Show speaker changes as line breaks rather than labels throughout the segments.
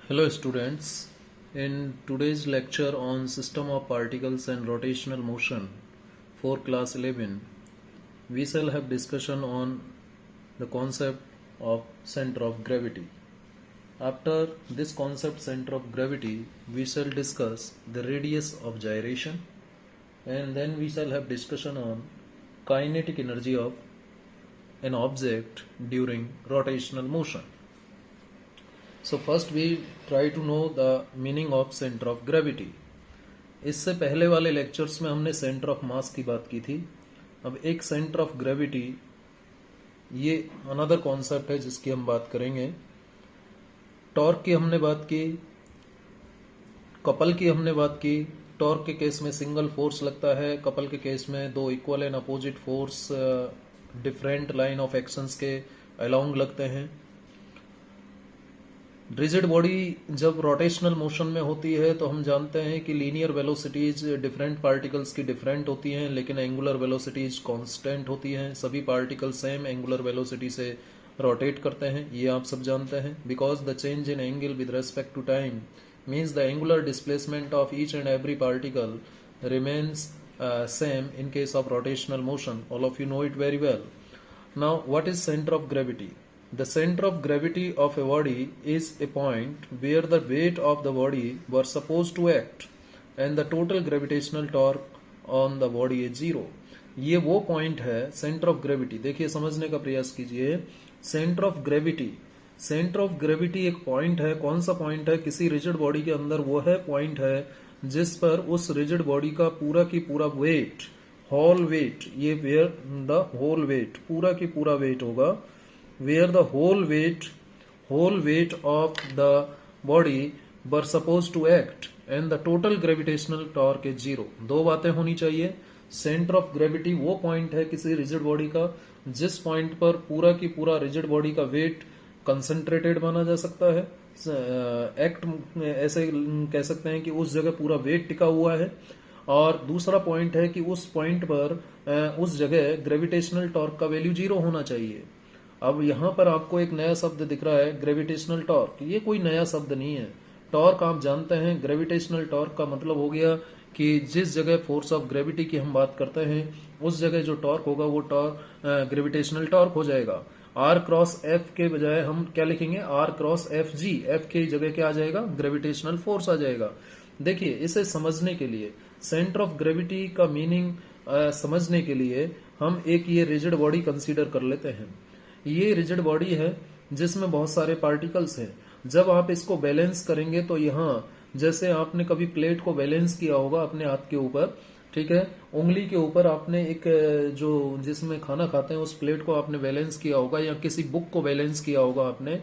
Hello students, in today's lecture on system of particles and rotational motion for class 11, we shall have discussion on the concept of center of gravity. After this concept center of gravity, we shall discuss the radius of gyration and then we shall have discussion on kinetic energy of an object during rotational motion. So first we try to know the meaning of center of gravity. इससे पहले वाले lectures में हमने centre of mass की बात की थी. अब एक सेंटर ऑफ ग्रेविटी, ये अनदर कॉन्सेप्ट है जिसकी हम बात करेंगे. टॉर्क की हमने बात की, कपल की हमने बात की. टॉर्क के केस में सिंगल फोर्स लगता है, कपल के केस में दो equal and opposite force different line of actions के अलोंग लगते हैं. रिजिड बॉडी जब रोटेशनल मोशन में होती है तो हम जानते हैं कि लीनियर वेलोसिटीज डिफरेंट पार्टिकल्स की डिफरेंट होती हैं, लेकिन एंगुलर वेलोसिटीज कांस्टेंट होती हैं. सभी पार्टिकल सेम एंगुलर वेलोसिटी से रोटेट करते हैं, ये आप सब जानते हैं. Because the change in angle with respect to time means the angular displacement of each and every particle remains same in case of rotational motion. All of you know it very well. Now, what is center of gravity? The center of gravity of a body is a point where the weight of the body were supposed to act and the total gravitational torque on the body is zero. ये वो point है centre of gravity. देखिए, समझने का प्रयास कीजिए. Centre of gravity, centre of gravity एक point है. कौन सा पॉइंट है? किसी रिजिड बॉडी के अंदर वो है पॉइंट है जिस पर उस रिजिड बॉडी का पूरा की पूरा वेट, होल वेट, ये वेयर द होल वेट, पूरा की पूरा वेट होगा, where the whole weight of the body were supposed to act and the total gravitational torque is zero. दो बातें होनी चाहिए. सेंटर ऑफ ग्रेविटी वो पॉइंट है किसी रिजिड बॉडी का जिस पॉइंट पर पूरा की पूरा रिजिड बॉडी का वेट कंसंट्रेटेड माना जा सकता है. एक्ट ऐसे कह सकते हैं कि उस जगह पूरा वेट टिका हुआ है. और दूसरा पॉइंट है कि उस पॉइंट पर उस जगह ग्रेविटेशनल टॉर्क का वैल्यू जीरो होना चाहिए. अब यहां पर आपको एक नया शब्द दिख रहा है, ग्रेविटेशनल टॉर्क. ये कोई नया शब्द नहीं है. टॉर्क आप जानते हैं. ग्रेविटेशनल टॉर्क का मतलब हो गया कि जिस जगह फोर्स ऑफ ग्रेविटी की हम बात करते हैं उस जगह जो टॉर्क होगा वो टॉर्क ग्रेविटेशनल टॉर्क हो जाएगा. आर क्रॉस एफ के बजाय हम क्या लिखेंगे? R cross F G. F की जगह क्या आ जाएगा? ग्रेविटेशनल फोर्स आ जाएगा. देखिए, इसे समझने के लिए, सेंटर ऑफ ग्रेविटी का मीनिंग समझने के लिए हम एक ये रिजिड बॉडी कंसीडर कर लेते हैं. ये रिजिड बॉडी है जिसमें बहुत सारे पार्टिकल्स हैं. जब आप इसको बैलेंस करेंगे तो यहाँ, जैसे आपने कभी प्लेट को बैलेंस किया होगा अपने हाथ के ऊपर, ठीक है, उंगली के ऊपर आपने एक जो जिसमें खाना खाते हैं उस प्लेट को आपने बैलेंस किया होगा, या किसी बुक को बैलेंस किया होगा आपने.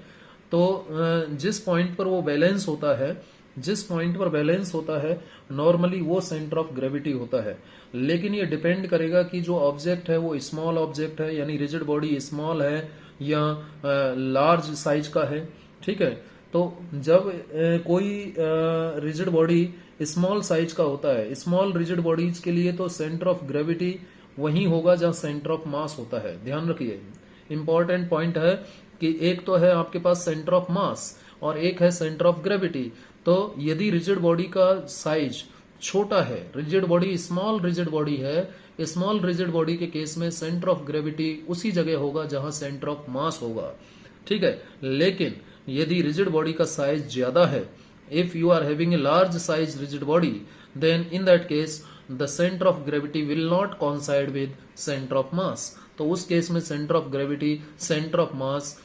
तो जिस पॉइंट पर वो बैलेंस होता है, जिस पॉइंट पर बैलेंस होता है नॉर्मली वो सेंटर ऑफ ग्रेविटी होता है. लेकिन ये डिपेंड करेगा कि जो ऑब्जेक्ट है वो स्मॉल ऑब्जेक्ट है, यानी रिजिड बॉडी स्मॉल है या लार्ज साइज का है. ठीक है, तो जब कोई रिजिड बॉडी स्मॉल साइज का होता है, स्मॉल रिजिड बॉडीज के लिए तो सेंटर ऑफ ग्रेविटी वही होगा जहां सेंटर ऑफ मास होता है. ध्यान रखिए, इंपॉर्टेंट पॉइंट है कि एक तो है आपके पास सेंटर ऑफ मास और एक है सेंटर ऑफ ग्रेविटी. तो यदि रिजिड बॉडी का साइज छोटा है, rigid body small rigid body है, स्मॉल रिजिड बॉडी के केस में सेंटर ऑफ ग्रेविटी उसी जगह होगा जहां सेंटर ऑफ मास होगा. ठीक है, लेकिन यदि रिजिड बॉडी का साइज ज्यादा है, if you are having a large size rigid body, then in that case the center of gravity will not coincide with center of mass. तो उस केस में centre of gravity, centre of mass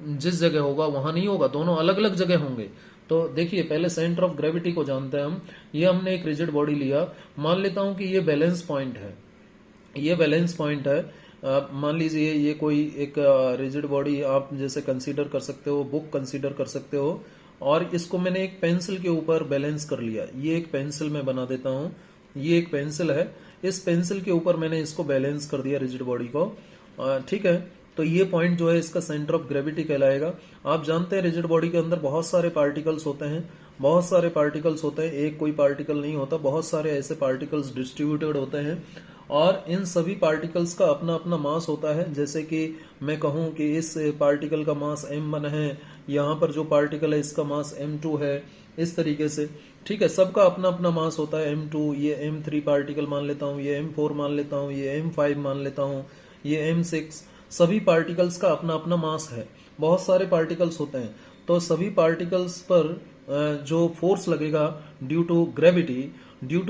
जिस जगह होगा वहां नहीं होगा, दोनों अलग अलग जगह होंगे. तो देखिए, पहले सेंटर ऑफ ग्रेविटी को जानते हैं हम. ये हमने एक रिजिड बॉडी लिया, मान लेता हूं कि ये बैलेंस पॉइंट है, ये बैलेंस पॉइंट है. मान लीजिए ये कोई एक रिजिड बॉडी आप जैसे कंसीडर कर सकते हो, बुक कंसीडर कर सकते हो, और इसको मैंने एक पेंसिल के ऊपर बैलेंस कर लिया. ये एक पेंसिल मैं बना देता हूं, ये एक पेंसिल है, इस पेंसिल के ऊपर मैंने इसको बैलेंस कर दिया रिजिड बॉडी को. ठीक है, तो ये पॉइंट जो है इसका सेंटर ऑफ ग्रेविटी कहलाएगा. आप जानते हैं रिजिड बॉडी के अंदर बहुत सारे पार्टिकल्स होते हैं, बहुत सारे पार्टिकल्स होते हैं, एक कोई पार्टिकल नहीं होता, बहुत सारे ऐसे पार्टिकल्स डिस्ट्रीब्यूटेड होते हैं. और इन सभी पार्टिकल्स का अपना अपना मास होता है. जैसे कि मैं कहूं कि इस पार्टिकल का मास m1 है, यहाँ पर जो पार्टिकल है इसका मास m2 है, इस तरीके से। ठीक है, सबका अपना अपना मास होता है m2, ये m3 पार्टिकल मान लेता हूँ, ये m4 मान लेता हूँ, ये m5 मान लेता हूँ, ये m6। सभी पार्टिकल्स का अपना अपना मास है। बहुत सारे पार्टिकल्स होते हैं, तो सभी पार्टिकल्स पर जो फोर्स लगेगा ड्यू टू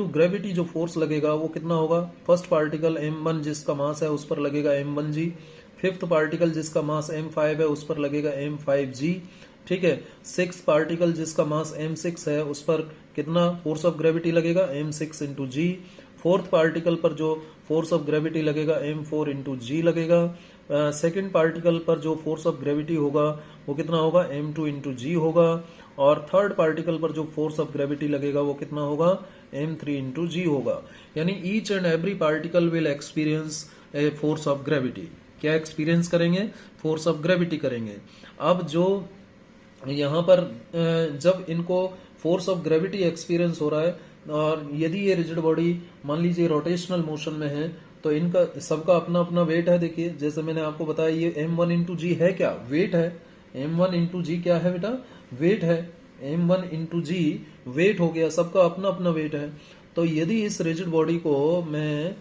ग्रेविटी जो फोर्स लगेगा वो कितना होगा? फर्स्ट पार्टिकल m1 जिसका मास है उस पर लगेगा m1g, फिफ्थ पार्टिकल जिसका मास m5 है उस पर लगेगा m5g। ठीक है, सिक्स पार्टिकल जिसका मास m6 है उस पर कितना फोर्स ऑफ ग्रेविटी लगेगा? m6 इंटू जी। फोर्थ पार्टिकल पर जो फोर्स ऑफ ग्रेविटी लगेगा m4 इंटू जी लगेगा। सेकेंड पार्टिकल पर जो फोर्स ऑफ ग्रेविटी होगा वो कितना होगा? m2 इंटू जी होगा। और थर्ड पार्टिकल पर जो फोर्स ऑफ ग्रेविटी लगेगा वो कितना होगा? m3 इंटू जी होगा। यानी each and every particle will experience a force of gravity. क्या एक्सपीरियंस करेंगे? फोर्स ऑफ ग्रेविटी करेंगे। अब जो यहाँ पर जब इनको फोर्स ऑफ ग्रेविटी एक्सपीरियंस हो रहा है और यदि ये रिजिड बॉडी मान लीजिए रोटेशनल मोशन में है तो इनका सबका अपना अपना वेट है। देखिए जैसे मैंने आपको बताया ये m1 इंटू जी है, क्या वेट है। m1 इंटू जी क्या है बेटा? वेट है। m1 इंटू जी वेट हो गया, सबका अपना अपना वेट है। तो यदि इस रिजिड बॉडी को मैं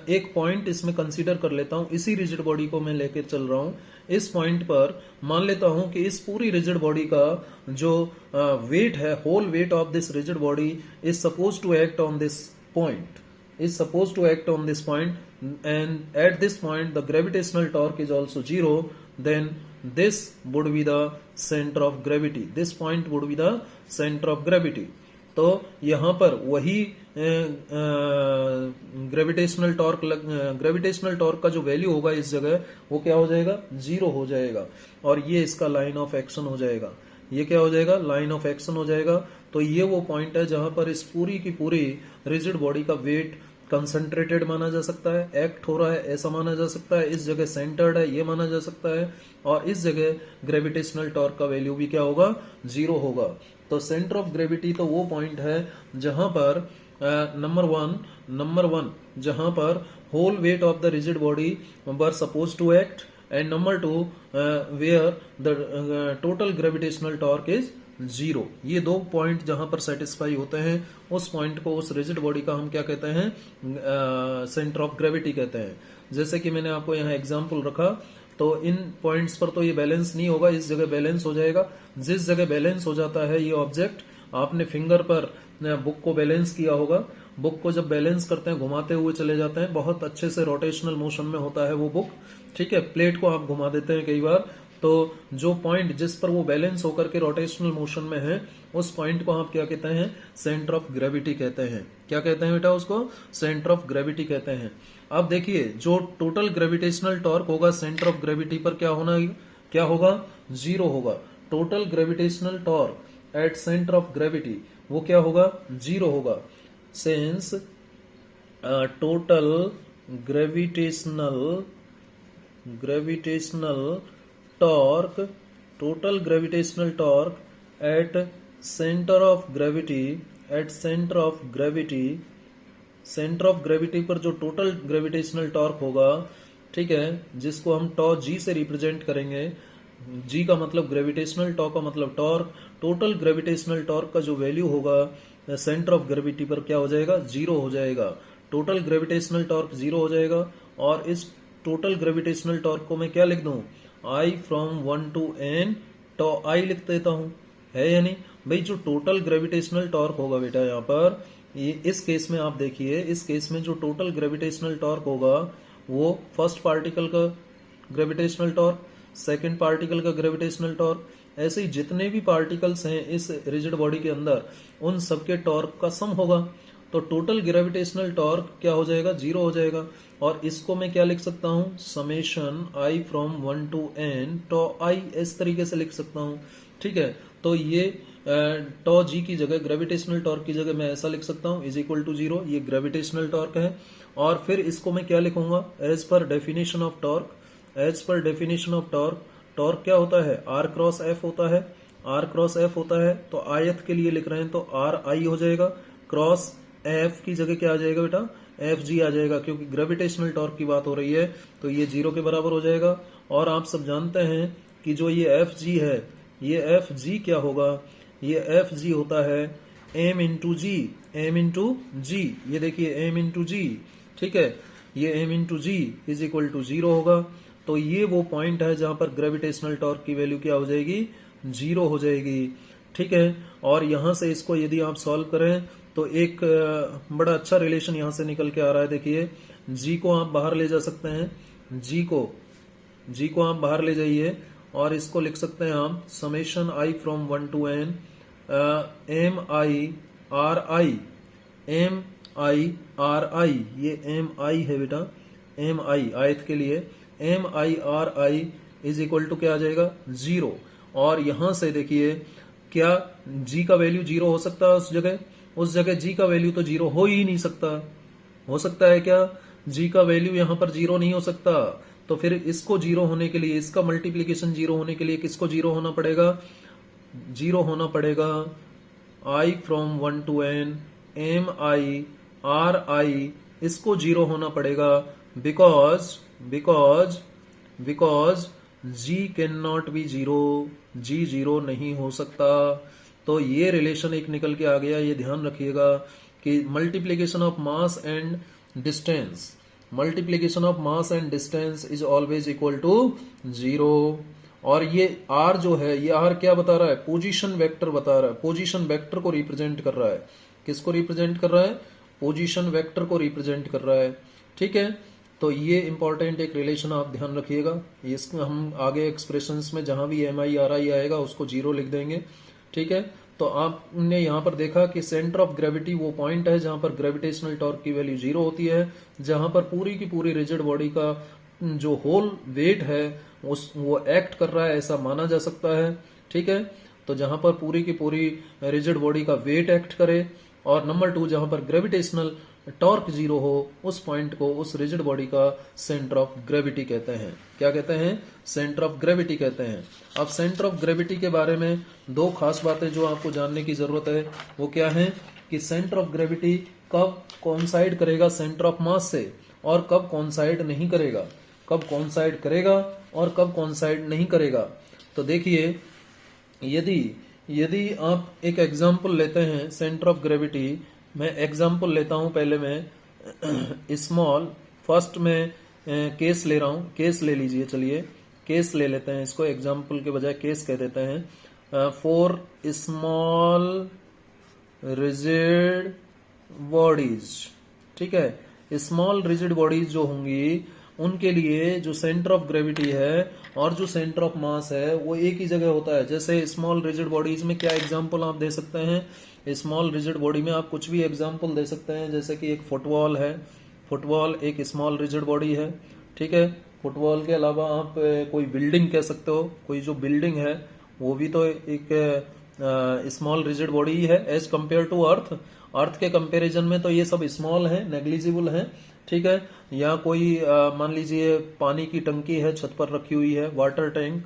एक पॉइंट इसमें कंसीडर कर लेता हूं, इसी रिजिड बॉडी को मैं लेकर चल रहा हूं, इस पॉइंट पर मान लेता हूं कि इस पूरी रिजिड बॉडी का जो वेट है, whole weight of this rigid body is suppose to act on this point, is supposed to act on this point, and at this point the gravitational torque is also zero, then this would be the center of gravity, this point would be the center of gravity। तो यहाँ पर वही gravitational torque का जो value होगा इस जगह वो क्या हो जाएगा? जीरो हो जाएगा। और ये इसका लाइन ऑफ एक्शन हो जाएगा। ये क्या हो जाएगा? लाइन ऑफ एक्शन हो जाएगा। तो ये वो पॉइंट है जहां पर इस पूरी की पूरी रिजिड बॉडी का वेट कंसंट्रेटेड माना जा सकता है, एक्ट हो रहा है ऐसा माना जा सकता है, इस जगह सेंटर्ड है ये माना जा सकता है, और इस जगह ग्रेविटेशनल टॉर्क का वैल्यू भी क्या होगा? जीरो होगा। तो सेंटर ऑफ ग्रेविटी तो वो पॉइंट है जहां पर नंबर वन जहां पर whole weight of the rigid body were suppose to act, and number two where the total gravitational torque is zero. ये दो पॉइंट जहां पर सेटिस्फाई होते हैं उस पॉइंट को, उस रिजिड बॉडी का हम क्या कहते हैं? सेंटर ऑफ ग्रेविटी कहते हैं। जैसे कि मैंने आपको यहाँ एग्जांपल रखा, तो इन पॉइंट्स पर तो ये बैलेंस नहीं होगा, इस जगह बैलेंस हो जाएगा। जिस जगह बैलेंस हो जाता है ये ऑब्जेक्ट, आपने फिंगर पर बुक को बैलेंस किया होगा, बुक को जब बैलेंस करते हैं घुमाते हुए चले जाते हैं, बहुत अच्छे से रोटेशनल मोशन में होता है वो बुक। ठीक है, प्लेट को आप घुमा देते हैं कई बार, तो जो पॉइंट जिस पर वो बैलेंस होकर के रोटेशनल मोशन में है उस पॉइंट को आप क्या कहते हैं? सेंटर ऑफ ग्रेविटी कहते हैं। क्या कहते हैं बेटा? उसको सेंटर ऑफ ग्रेविटी कहते हैं। अब देखिए जो टोटल ग्रेविटेशनल टॉर्क होगा सेंटर ऑफ ग्रेविटी पर क्या होगा? जीरो होगा। Total gravitational torque at centre of gravity वो क्या होगा? जीरो होगा। Since total gravitational torque at centre of gravity पर जो टोटल ग्रेविटेशनल टॉर्क होगा, ठीक है, जिसको हम टॉ जी से रिप्रेजेंट करेंगे। जी का मतलब ग्रेविटेशनल, टॉ का मतलब टॉर्क। टोटल ग्रेविटेशनल टॉर्क का जो वैल्यू होगा सेंटर ऑफ ग्रेविटी पर क्या हो जाएगा? जीरो हो जाएगा। टोटल ग्रेविटेशनल टॉर्क जीरो हो जाएगा। और इस टोटल ग्रेविटेशनल टॉर्क को मैं क्या लिख दूं? I फ्रॉम 1 to n टॉ आई लिख देता हूं, है या नहीं भाई? जो टोटल ग्रेविटेशनल टॉर्क होगा बेटा यहाँ पर, ये इस केस में आप देखिए, इस केस में जो टोटल ग्रेविटेशनल टॉर्क होगा वो फर्स्ट पार्टिकल का ग्रेविटेशनल टॉर्क, सेकंड पार्टिकल का ग्रेविटेशनल टॉर्क, ऐसे ही जितने भी पार्टिकल्स हैं इस रिजिड बॉडी के अंदर उन सबके टॉर्क का सम होगा। तो टोटल ग्रेविटेशनल टॉर्क क्या हो जाएगा? जीरो हो जाएगा। और इसको मैं क्या लिख सकता हूं? Summation I from 1 to n टॉ आई, इस तरीके से लिख सकता हूं। ठीक है, तो ये टॉ जी की जगह, ग्रेविटेशनल टॉर्क की जगह मैं ऐसा लिख सकता हूं, इज इक्वल टू जीरो। ये ग्रेविटेशनल टॉर्क है। और फिर इसको मैं क्या लिखूंगा? As per definition of torque, torque क्या होता है? आर क्रॉस एफ होता है, आर क्रॉस एफ होता है। तो आयत के लिए लिख रहे हैं तो आर आई हो जाएगा, क्रॉस एफ की जगह क्या आ जाएगा बेटा? एफ जी आ जाएगा, क्योंकि ग्रेविटेशनल टॉर्क की बात हो रही है तो ये जीरो के बराबर हो जाएगा। और आप सब जानते हैं कि जो ये एफ जी है ये एफ जी क्या होगा, ये एफ जी होता है M into G, M into G, ये देखिए एम इंटू जी, ठीक है, ये M into G is equal to 0 होगा। तो ये वो पॉइंट है जहां पर ग्रेविटेशनल टॉर्क की वैल्यू क्या हो जाएगी, 0 हो जाएगी, ठीक है। और यहां से इसको यदि आप सॉल्व करें तो एक बड़ा अच्छा रिलेशन यहां से निकल के आ रहा है। देखिए जी को आप बाहर ले जा सकते हैं, जी को आप बाहर ले जाइए और इसको लिख सकते हैं आप summation I from 1 to N M I R I, M I R I, ये एम आई है बेटा, एम आई आयत के लिए M I R I is equal to क्या आ जाएगा, 0। और यहां से देखिए क्या जी का वैल्यू 0 हो सकता है उस जगह जी का वैल्यू तो 0 हो ही नहीं सकता। हो सकता है क्या, जी का वैल्यू यहां पर 0 नहीं हो सकता। तो फिर इसको 0 होने के लिए, इसका मल्टीप्लीकेशन 0 होने के लिए किसको 0 होना पड़ेगा, 0 होना पड़ेगा I from 1 to N M I R आई, इसको 0 होना पड़ेगा because because because G can not be 0, G 0 नहीं हो सकता। तो ये रिलेशन एक निकल के आ गया, ये ध्यान रखिएगा कि multiplication of mass and distance, multiplication of mass and distance is always equal to 0। और ये आर जो है, ये आर क्या बता रहा है, पोजीशन वेक्टर बता रहा है, पोजीशन वेक्टर को रिप्रेजेंट कर रहा है। किसको रिप्रेजेंट कर रहा है, पोजीशन वेक्टर को रिप्रेजेंट कर रहा है, ठीक है। तो ये इंपॉर्टेंट एक रिलेशन आप ध्यान रखिएगा, इसमें हम आगे एक्सप्रेशंस में जहां भी एम आई आर आई आएगा उसको 0 लिख देंगे, ठीक है। तो आपने यहां पर देखा कि सेंटर ऑफ ग्रेविटी वो पॉइंट है जहां पर ग्रेविटेशनल टॉर्क की वैल्यू 0 होती है, जहां पर पूरी की पूरी रिजिड बॉडी का जो होल वेट है वो एक्ट कर रहा है ऐसा माना जा सकता है, ठीक है। तो जहां पर पूरी की पूरी रिजिड बॉडी का वेट एक्ट करे, और नंबर 2 जहां पर ग्रेविटेशनल टॉर्क 0 हो, उस पॉइंट को, उस रिजिड बॉडी का सेंटर ऑफ ग्रेविटी कहते हैं। क्या कहते हैं, सेंटर ऑफ ग्रेविटी कहते हैं। अब सेंटर ऑफ ग्रेविटी के बारे में दो खास बातें जो आपको जानने की जरूरत है वो क्या है कि सेंटर ऑफ ग्रेविटी कब कॉन्साइड करेगा सेंटर ऑफ मास से और कब कॉन्साइड नहीं करेगा, कब कॉन्साइड करेगा और कब कॉन्साइड नहीं करेगा। तो देखिए यदि यदि आप एक एग्जाम्पल लेते हैं सेंटर ऑफ ग्रेविटी, मैं एग्जाम्पल लेता हूं, पहले मैं स्मॉल, फर्स्ट में केस ले रहा हूं, केस ले लीजिए, चलिए केस ले लेते हैं, इसको एग्जाम्पल के बजाय केस कह देते हैं। फॉर स्मॉल रिजिड बॉडीज, ठीक है, स्मॉल रिजिड बॉडीज जो होंगी उनके लिए जो सेंटर ऑफ ग्रेविटी है और जो सेंटर ऑफ मास है वो एक ही जगह होता है। जैसे स्मॉल रिजिड बॉडीज में क्या एग्जांपल आप दे सकते हैं, स्मॉल रिजिड बॉडी में आप कुछ भी एग्जांपल दे सकते हैं, जैसे कि एक फुटबॉल है, फुटबॉल एक स्मॉल रिजिड बॉडी है, ठीक है। फुटबॉल के अलावा आप कोई बिल्डिंग कह सकते हो, कोई जो बिल्डिंग है वो भी तो एक स्मॉल रिजिड बॉडी ही है एज कंपेयर टू अर्थ। अर्थ के कंपैरिजन में तो ये सब स्मॉल है, नेग्लिजिबल है, ठीक है। या कोई मान लीजिए पानी की टंकी है छत पर रखी हुई है, वाटर टैंक,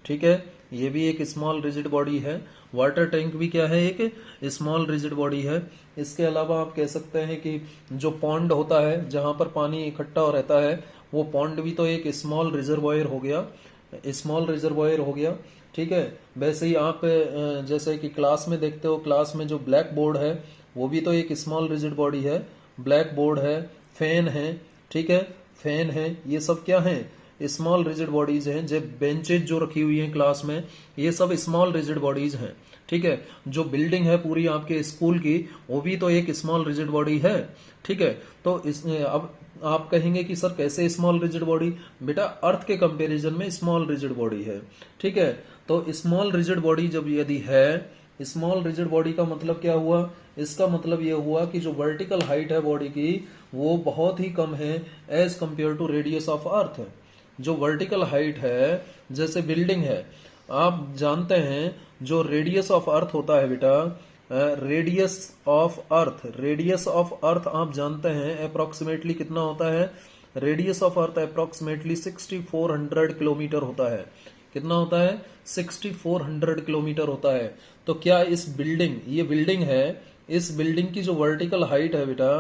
ठीक है, ये भी एक स्मॉल रिजिड बॉडी है। वाटर टैंक भी क्या है, एक स्मॉल रिजिड बॉडी है। इसके अलावा आप कह सकते हैं कि जो पॉन्ड होता है जहां पर पानी इकट्ठा रहता है वो पॉन्ड भी तो एक स्मॉल रिजर्वॉयर हो गया, स्मॉल रिजर्वॉयर हो गया, ठीक है। वैसे ही आप जैसे कि क्लास में देखते हो, क्लास में जो ब्लैक बोर्ड है वो भी तो एक स्मॉल रिजिड बॉडी है, ब्लैक बोर्ड है, फैन है, ठीक है, फैन है, ये सब क्या है, स्मॉल रिजिड बॉडीज हैं। जब बेंचेज जो रखी हुई हैं क्लास में ये सब स्मॉल रिजिड बॉडीज हैं, ठीक है। जो बिल्डिंग है पूरी आपके स्कूल की वो भी तो एक स्मॉल रिजिड बॉडी है, ठीक है। तो अब आप कहेंगे कि सर कैसे स्मॉल रिजिड बॉडी, बेटा अर्थ के कंपैरिजन में स्मॉल रिजिड बॉडी है, ठीक है। तो स्मॉल रिजिड बॉडी जब यदि है, स्मॉल रिजिड बॉडी का मतलब क्या हुआ, इसका मतलब यह हुआ कि जो वर्टिकल हाइट है बॉडी की वो बहुत ही कम है as compare to radius of Earth. जो वर्टिकल हाइट है, जैसे बिल्डिंग है, आप जानते हैं जो रेडियस ऑफ अर्थ होता है बेटा, radius of earth, radius of अर्थ आप जानते हैं अप्रोक्सीमेटली कितना होता है, radius of earth approximately 6400 kilometre होता है। कितना होता है, 6400 किलोमीटर होता है। तो क्या इस बिल्डिंग, ये बिल्डिंग है, इस बिल्डिंग की जो वर्टिकल हाइट है बेटा,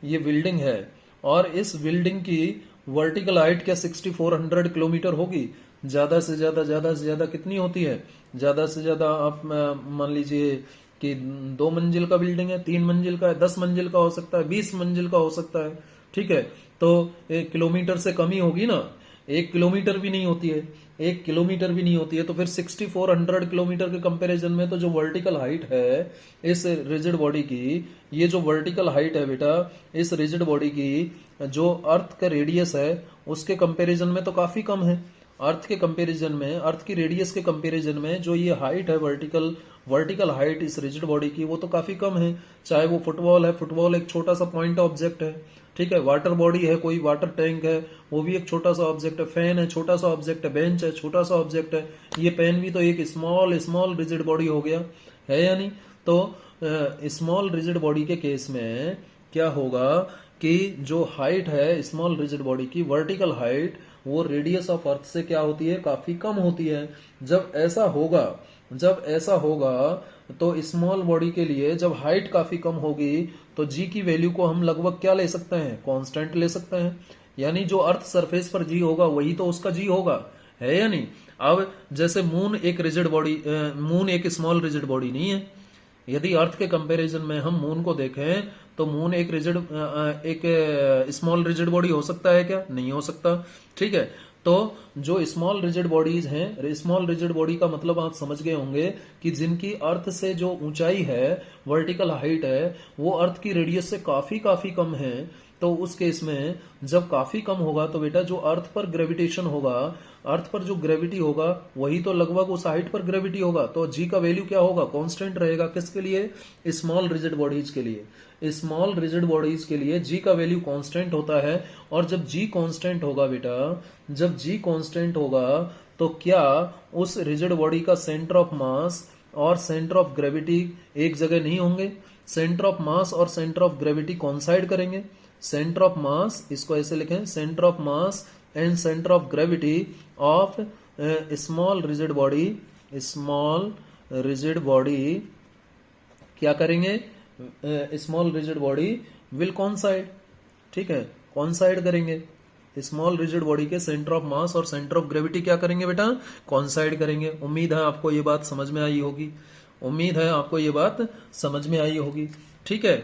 ये बिल्डिंग है और इस बिल्डिंग की वर्टिकल हाइट क्या 6400 किलोमीटर होगी, ज्यादा से ज्यादा कितनी होती है? ज्यादा से ज्यादा आप मान लीजिए कि 2 मंजिल का बिल्डिंग है, 3 मंजिल का है, 10 मंजिल का हो सकता है, 20 मंजिल का हो सकता है। ठीक है, तो 1 किलोमीटर से कम ही होगी ना, 1 किलोमीटर भी नहीं होती है, 1 किलोमीटर भी नहीं होती है। तो फिर 6400 किलोमीटर के कंपैरिजन में तो जो वर्टिकल हाइट है इस रिजिड बॉडी की, ये जो वर्टिकल हाइट है बेटा इस रिजिड बॉडी की, जो अर्थ का रेडियस है उसके कंपैरिजन में तो काफी कम है। अर्थ के कंपैरिजन में, अर्थ की रेडियस के कंपैरिजन में जो ये हाइट है वर्टिकल वर्टिकल हाइट इस रिजिड बॉडी की, वो तो काफी कम है। चाहे वो फुटबॉल है, फुटबॉल एक छोटा सा पॉइंट ऑब्जेक्ट है। ठीक है, वाटर बॉडी है, कोई वाटर टैंक है, वो भी एक छोटा सा ऑब्जेक्ट है। फैन है, छोटा सा ऑब्जेक्ट है। बेंच है, छोटा सा ऑब्जेक्ट है। ये पेन भी तो एक स्मॉल स्मॉल रिजिड बॉडी हो गया है या नहीं? तो स्मॉल रिजिड बॉडी के केस में क्या होगा कि जो हाइट है स्मॉल रिजिड बॉडी की, वर्टिकल हाइट, वो रेडियस ऑफ अर्थ से क्या होती है? काफी कम होती है। जब ऐसा होगा तो स्मॉल बॉडी के लिए जब हाइट काफी कम होगी तो जी की वैल्यू को हम लगभग क्या ले सकते हैं? कांस्टेंट ले सकते हैं। यानी जो अर्थ सरफेस पर जी होगा वही तो उसका जी होगा, है या नहीं? अब जैसे मून एक स्मॉल रिजिड बॉडी नहीं है। यदि अर्थ के कंपैरिजन में हम मून को देखें तो मून एक स्मॉल रिजिड बॉडी हो सकता है क्या? नहीं हो सकता। ठीक है, तो जो स्मॉल रिजिड बॉडीज हैं, स्मॉल रिजिड बॉडी का मतलब आप समझ गए होंगे कि जिनकी अर्थ से जो ऊंचाई है, वर्टिकल हाइट है, वो अर्थ की रेडियस से काफी काफी कम है। तो उस केस में जब काफी कम होगा तो बेटा जो अर्थ पर ग्रेविटेशन होगा, अर्थ पर जो ग्रेविटी होगा वही तो लगभग उस हाइट पर ग्रेविटी होगा। तो जी का वैल्यू क्या होगा? कांस्टेंट रहेगा। किसके लिए? स्मॉल रिजिड बॉडीज के लिए। स्मॉल रिजिड बॉडीज के लिए जी का वैल्यू कांस्टेंट होता है। और जब जी कांस्टेंट होगा बेटा, जब जी कांस्टेंट होगा तो क्या उस रिजिड बॉडी का सेंटर ऑफ मास और सेंटर ऑफ ग्रेविटी एक जगह नहीं होंगे? सेंटर ऑफ मास और सेंटर ऑफ ग्रेविटी कॉन्साइड करेंगे। सेंटर ऑफ मास, इसको ऐसे लिखें, centre of mass and centre of gravity of small rigid body क्या करेंगे? Small rigid body will कॉन्साइड। ठीक है, कॉन्साइड करेंगे। स्मॉल रिजिड बॉडी के सेंटर ऑफ मास और सेंटर ऑफ ग्रेविटी क्या करेंगे बेटा? कॉन्साइड करेंगे। उम्मीद है आपको ये बात समझ में आई होगी। उम्मीद है आपको ये बात समझ में आई होगी। ठीक है,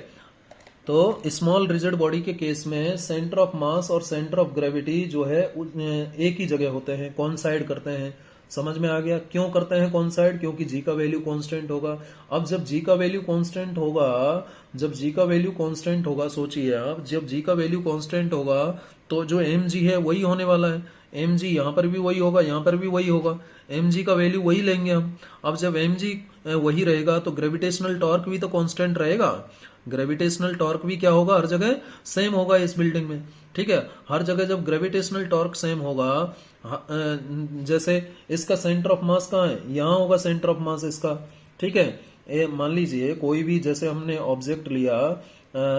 तो स्मॉल रिजिड बॉडी के केस में सेंटर ऑफ मास और सेंटर ऑफ ग्रेविटी जो है एक ही जगह होते हैं, कॉन्साइड करते हैं। समझ में आ गया क्यों करते हैं कॉन्साइड? क्योंकि जी का वैल्यू कांस्टेंट होगा। अब जब जी का वैल्यू कांस्टेंट होगा, जब जी का वैल्यू कांस्टेंट होगा, सोचिए आप, जब जी का वैल्यू कांस्टेंट होगा तो जो एम जी है वही होने वाला है। एम जी यहाँ पर भी वही होगा, यहाँ पर भी वही होगा। एम जी का वैल्यू वही लेंगे हम। अब जब एम जी वही रहेगा तो ग्रेविटेशनल टॉर्क भी तो कांस्टेंट रहेगा। ग्रेविटेशनल टॉर्क भी क्या होगा? हर जगह सेम होगा इस बिल्डिंग में। ठीक है, हर जगह जब ग्रेविटेशनल टॉर्क सेम होगा, जैसे इसका सेंटर ऑफ मास कहाँ है? यहाँ होगा सेंटर ऑफ मास इसका। ठीक है, मान लीजिए कोई भी, जैसे हमने ऑब्जेक्ट लिया,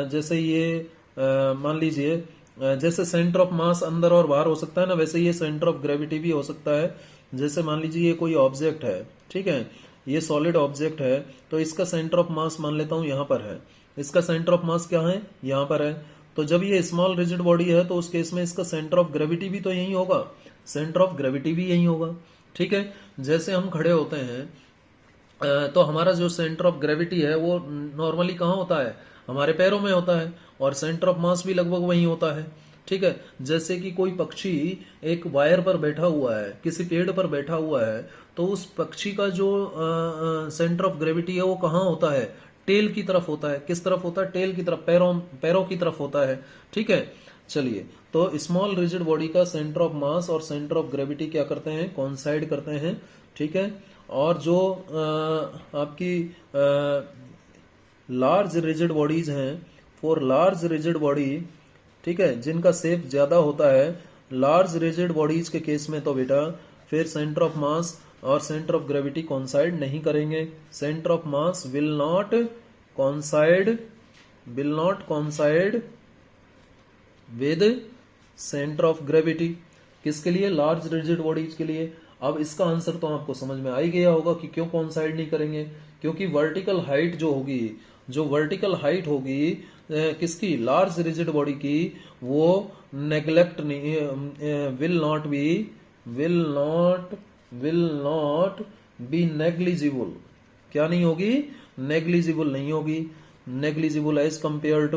जैसे ये मान लीजिए जैसे सेंटर ऑफ मास अंदर और बाहर हो सकता है ना, वैसे ये सेंटर ऑफ ग्रेविटी भी हो सकता है। जैसे मान लीजिए ये कोई ऑब्जेक्ट है, ठीक है, ये सॉलिड ऑब्जेक्ट है, तो इसका सेंटर ऑफ मास मान लेता हूं यहाँ पर है। इसका सेंटर ऑफ मास क्या है? यहाँ पर है। तो जब ये स्मॉल रिजिड बॉडी है तो उस केस में इसका सेंटर ऑफ ग्रेविटी भी तो यही होगा। सेंटर ऑफ ग्रेविटी भी यही होगा। ठीक है, जैसे हम खड़े होते हैं तो हमारा जो सेंटर ऑफ ग्रेविटी है वो नॉर्मली कहाँ होता है? हमारे पैरों में होता है। और सेंटर ऑफ मास भी लगभग वही होता है। ठीक है, जैसे कि कोई पक्षी एक वायर पर बैठा हुआ है, किसी पेड़ पर बैठा हुआ है, तो उस पक्षी का जो सेंटर ऑफ ग्रेविटी है वो कहाँ होता है? टेल की तरफ होता है। किस तरफ होता है? टेल की तरफ, पैरों पैरों की तरफ होता है। ठीक है, चलिए, तो स्मॉल रिजिड बॉडी का सेंटर ऑफ मास और सेंटर ऑफ ग्रेविटी क्या करते हैं? कॉन्साइड करते हैं। ठीक है, और जो आपकी लार्ज रिजिड बॉडीज हैं, फॉर लार्ज रिजिड बॉडी, ठीक है, जिनका शेप ज्यादा होता है, लार्ज रिजिड बॉडीज के केस में तो बेटा फिर सेंटर ऑफ मास और सेंटर ऑफ ग्रेविटी कॉन्साइड नहीं करेंगे। Centre of mass कॉन्साइड will not कॉन्साइड with centre of gravity. किसके लिए? लार्ज रिजिड बॉडीज के लिए। अब इसका आंसर तो आपको समझ में आ ही गया होगा कि क्यों कॉन्साइड नहीं करेंगे। क्योंकि वर्टिकल हाइट जो होगी, जो वर्टिकल हाइट होगी किसकी? लार्ज रिजिड बॉडी की, वो नेग्लेक्ट नहीं, will not be will not be negligible. क्या नहीं होगी? नेग्लिजिबल नहीं होगी। Negligible as compared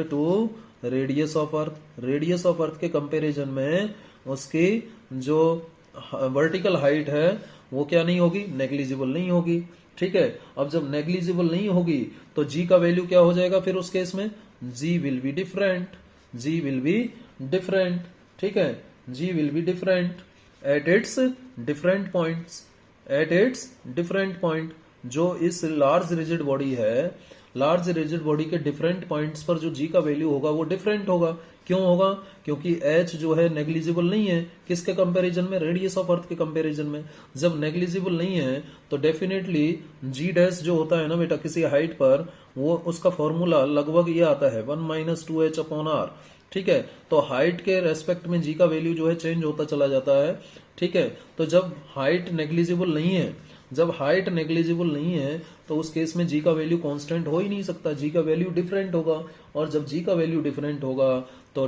to radius of earth. Radius of earth के कंपैरिजन में उसकी जो वर्टिकल हाइट है वो क्या नहीं होगी? नेग्लिजिबल नहीं होगी। ठीक है, अब जब नेग्लिजिबल नहीं होगी तो जी का वैल्यू क्या हो जाएगा फिर उस केस में? G will be different. G will be different. ठीक है, G will be different at its different points. At its different point. जो इस लार्ज रिजिड बॉडी है, लार्ज रिजिड बॉडी के डिफरेंट पॉइंट्स पर जो जी का वैल्यू होगा वो डिफरेंट होगा। क्यों होगा? क्योंकि एच जो है नेग्लिजिबल नहीं है। किसके कंपैरिजन में? रेडियस ऑफ अर्थ के कंपैरिजन में। जब नेग्लिजिबल नहीं है तो डेफिनेटली जी डैश जो होता है ना बेटा किसी हाइट पर, वो उसका फॉर्मूला लगभग ये आता है 1-2h/r। ठीक है, तो हाइट के रेस्पेक्ट में जी का वैल्यू जो है चेंज होता चला जाता है। ठीक है, तो जब हाइट नेग्लिजिबल नहीं है, जब हाइट नेग्लिजिबल नहीं है तो उस केस में जी का वैल्यू कांस्टेंट हो ही नहीं सकता। जी का वैल्यू डिफरेंट होगा, और जब जी का वैल्यू डिफरेंट होगा तो